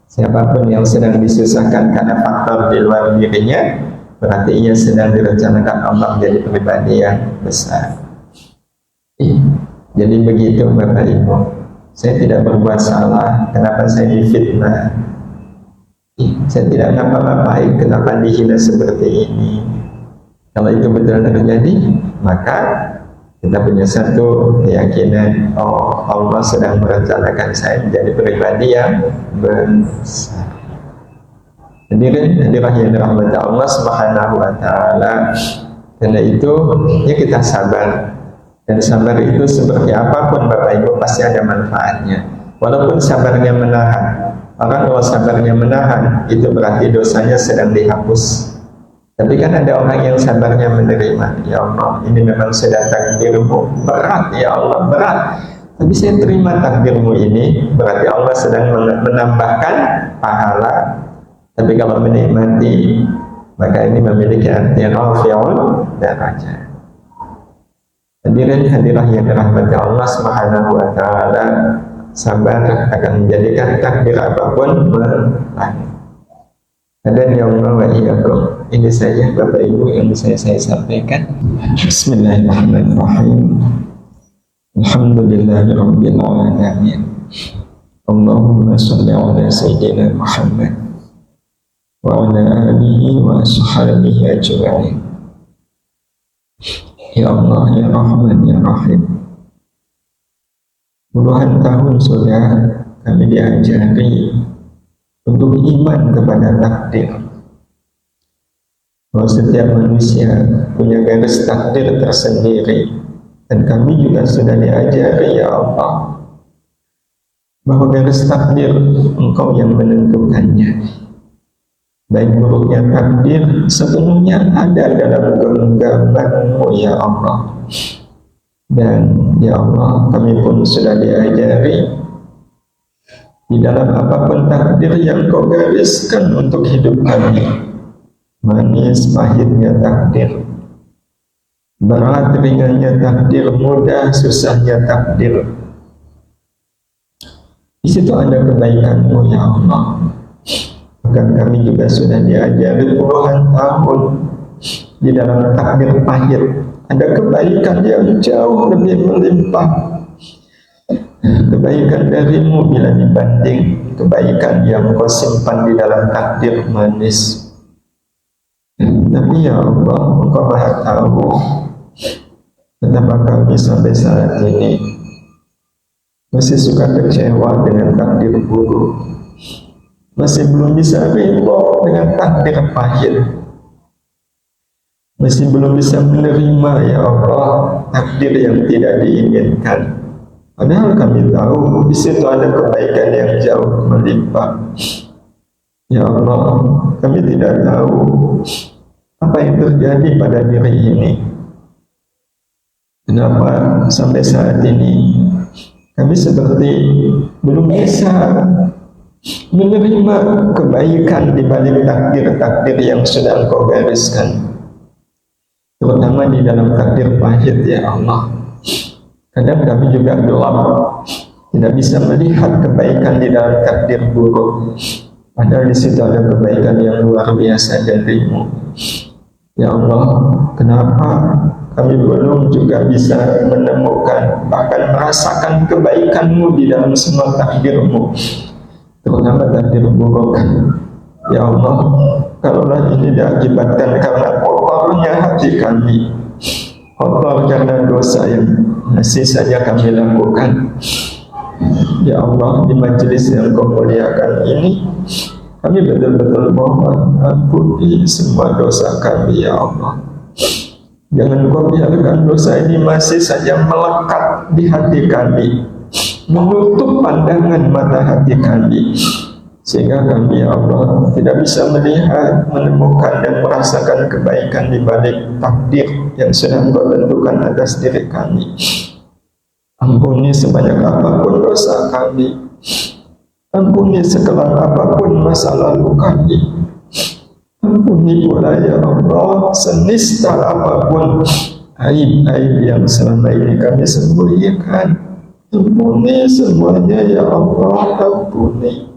Siapapun yang sedang disusahkan karena faktor di luar dirinya, berarti ia sedang direncanakan Allah menjadi pribadi yang besar. Jadi begitu Bapak Ibu. Saya tidak berbuat salah, kenapa saya difitnah? Saya tidak ngapa-ngapain, kenapa dihina seperti ini? Kalau itu betul terjadi, maka kita punya satu keyakinan, oh Allah sedang merencanakan saya menjadi pribadi yang besar. Hadirin yang dirahmati Allah Subhanahu wa taala. Karena itu, ya kita sabar. Dan sabar itu seperti apapun Bapak Ibu pasti ada manfaatnya. Walaupun sabarnya menahan. Orang kalau sabarnya menahan, itu berarti dosanya sedang dihapus. Tapi kan ada orang yang sabarnya menerima. Ya Allah, ini memang sudah takdirmu, berat ya Allah, berat. Tapi saya terima takdirmu ini, berarti Allah sedang menambahkan pahala Tapi kalau menikmati, maka ini memiliki arti rafi'un darajat. Hadirin hadirah yang dirahmati Allah Subhanahu wa taala, sabar akan menjadikan takdir apapun berlalu. Dan ya Allah wa iyyakum. Ini saja Bapak Ibu yang bisa saya sampaikan. Bismillahirrahmanirrahim. Alhamdulillahirabbil alamin. Allahumma shalli ala sayyidina Muhammad wa ala alihi wa ashabihi ajma'in. Ya Allah, ya Rahman, ya Rahim. Puluhan tahun sudah kami diajari untuk iman kepada takdir, bahwa setiap manusia punya garis takdir tersendiri, dan kami juga sudah diajari ya Allah bahwa garis takdir Engkau yang menentukannya. Baik buruknya takdir sepenuhnya ada dalam genggaman-Mu ya Allah. Dan ya Allah, kami pun sudah diajari di dalam apapun takdir yang Kau gariskan untuk hidup kami, manis pahitnya takdir, berat ringannya takdir, mudah susahnya takdir, di situ ada kebaikan-Mu ya Allah. Bahkan kami juga sudah diajari puluhan tahun di dalam takdir pahit ada kebaikan yang jauh lebih melimpah. Kebaikan dari-Mu bila dibanding kebaikan yang Kau simpan di dalam takdir manis. Tapi ya Allah, Engkau Maha tahu betapa kami sampai saat ini masih suka kecewa dengan takdir buruk, masih belum bisa ridho dengan takdir pahit, masih belum bisa menerima ya Allah takdir yang tidak diinginkan. Padahal kami tahu di situ ada kebaikan yang jauh melimpah. Ya Allah, kami tidak tahu apa yang terjadi pada diri ini. Kenapa sampai saat ini kami seperti belum bisa menerima kebaikan di balik takdir-takdir yang sudah Engkau gariskan, terutama di dalam takdir pahit ya Allah. Kadang kami juga gelap, tidak bisa melihat kebaikan di dalam takdir buruk, padahal di situ ada kebaikan yang luar biasa dari-Mu. Ya Allah, kenapa kami belum juga bisa menemukan, bahkan merasakan kebaikan-Mu di dalam semua takdir-Mu, terutama takdir buruk. Ya Allah, kalaulah ini diakibatkan karena kotornya hati kami, kotor karena dosa yang masih saja kami lakukan, ya Allah, di majelis yang Kau muliakan ini, kami betul-betul mohon ampuni semua dosa kami ya Allah. Jangan Kau biarkan dosa ini masih saja melekat di hati kami, menutup pandangan mata hati kami, sehingga kami ya Allah tidak bisa melihat, menemukan dan merasakan kebaikan di balik takdir yang sudah Engkau tentukan atas diri kami. Ampuni sebanyak apapun dosa kami, ampuni sekelam apapun masa lalu kami, ampuni pula ya Allah senista apapun aib-aib yang selama ini kami sembunyikan. Ampuni semuanya ya Allah, ampuni.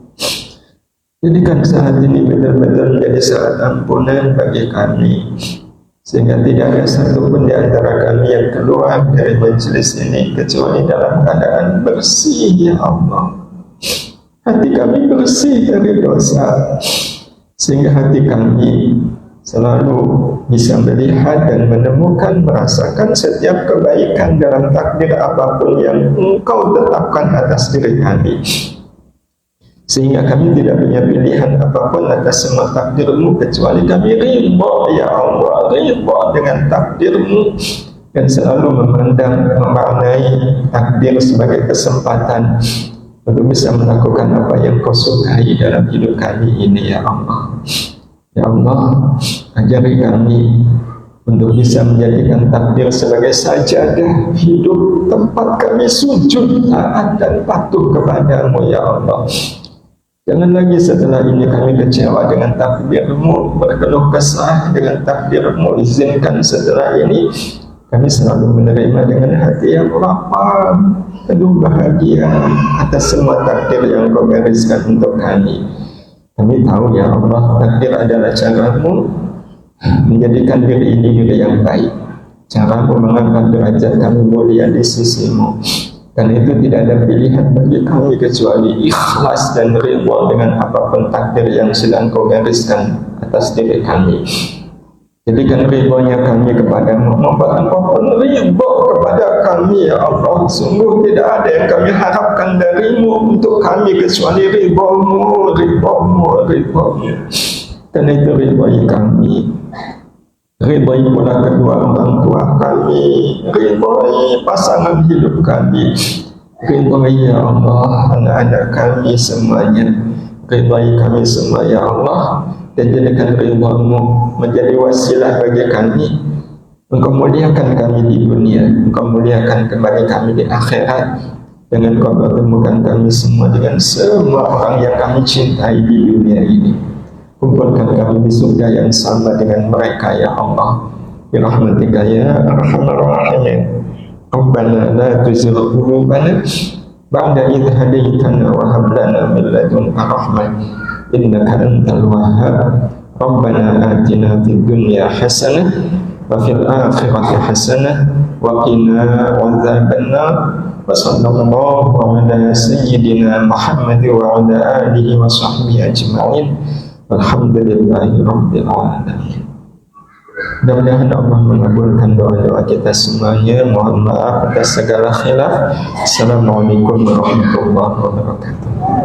Jadikan saat ini benar-benar menjadi saat ampunan bagi kami, sehingga tidak ada satupun di antara kami yang keluar dari majelis ini kecuali dalam keadaan bersih ya Allah. Hati kami bersih dari dosa, sehingga hati kami selalu bisa melihat dan menemukan, merasakan setiap kebaikan dalam takdir apapun yang Engkau tetapkan atas diri kami, sehingga kami tidak punya pilihan apapun atas semua takdir-Mu kecuali kami ridha ya Allah, ridha dengan takdir-Mu, dan selalu memandang, memaknai takdir sebagai kesempatan untuk bisa melakukan apa yang Kau sukai dalam hidup kami ini ya Allah. Ya Allah, ajari kami untuk bisa menjadikan takdir sebagai sajadah hidup, tempat kami sujud, taat dan patuh kepada-Mu ya Allah. Jangan lagi setelah ini kami kecewa dengan takdir-Mu, berkeluh kesah dengan takdir-Mu. Izinkan setelah ini kami selalu menerima dengan hati yang lapang, penuh bahagia atas semua takdir yang Kau gariskan untuk kami. Kami tahu ya Allah, takdir adalah cara-Mu menjadikan diri ini diri yang baik. Cara-Mu mengangkat derajat kami mulia di sisi-Mu. Dan itu tidak ada pilihan bagi kami kecuali ikhlas dan ridha dengan apapun takdir yang sedang Kau gariskan atas diri kami. Jadikan ridhonya kami kepadamu, membuat Engkau pun ridho kepada kami ya Allah. Sungguh tidak ada yang kami harapkan dari-Mu untuk kami kecuali ridho-Mu, ridho-Mu, ridho-Mu. Dan itu ridhoi kami, ridhoi pula kedua orang tua kami, ridhoi pasangan hidup kami, ridhoi ya Allah anak-anak kami semuanya, ridhoi kami semua ya Allah. Dan jadikan ridha-Mu menjadi wasilah bagi kami. Engkau muliakan kami di dunia, Engkau muliakan kembali kami di akhirat, dengan Kau pertemukan kami semua dengan semua orang yang kami cintai di dunia ini. Kumpulkan kami di surga yang sama dengan mereka ya Allah. Bi rahmatika ya arhamar rahimin. Rabbana la tuzigh qulubana ba'da idh hadaytana wa hab lana min ladunka rahmah innaka antal wahhab. Rabbana atina fid dunya hasanah wa fil akhirati hasanah wa qina adzabannar. Wa sallallahu ala sayyidina Muhammad wa ala alihi wa sahbihi ajma'in. Alhamdulillahi rabbil alamin. Mudah-mudahan Allah mengabulkan doa-doa kita semuanya. Mohon maaf atas segala khilaf. Assalamualaikum warahmatullahi wabarakatuh.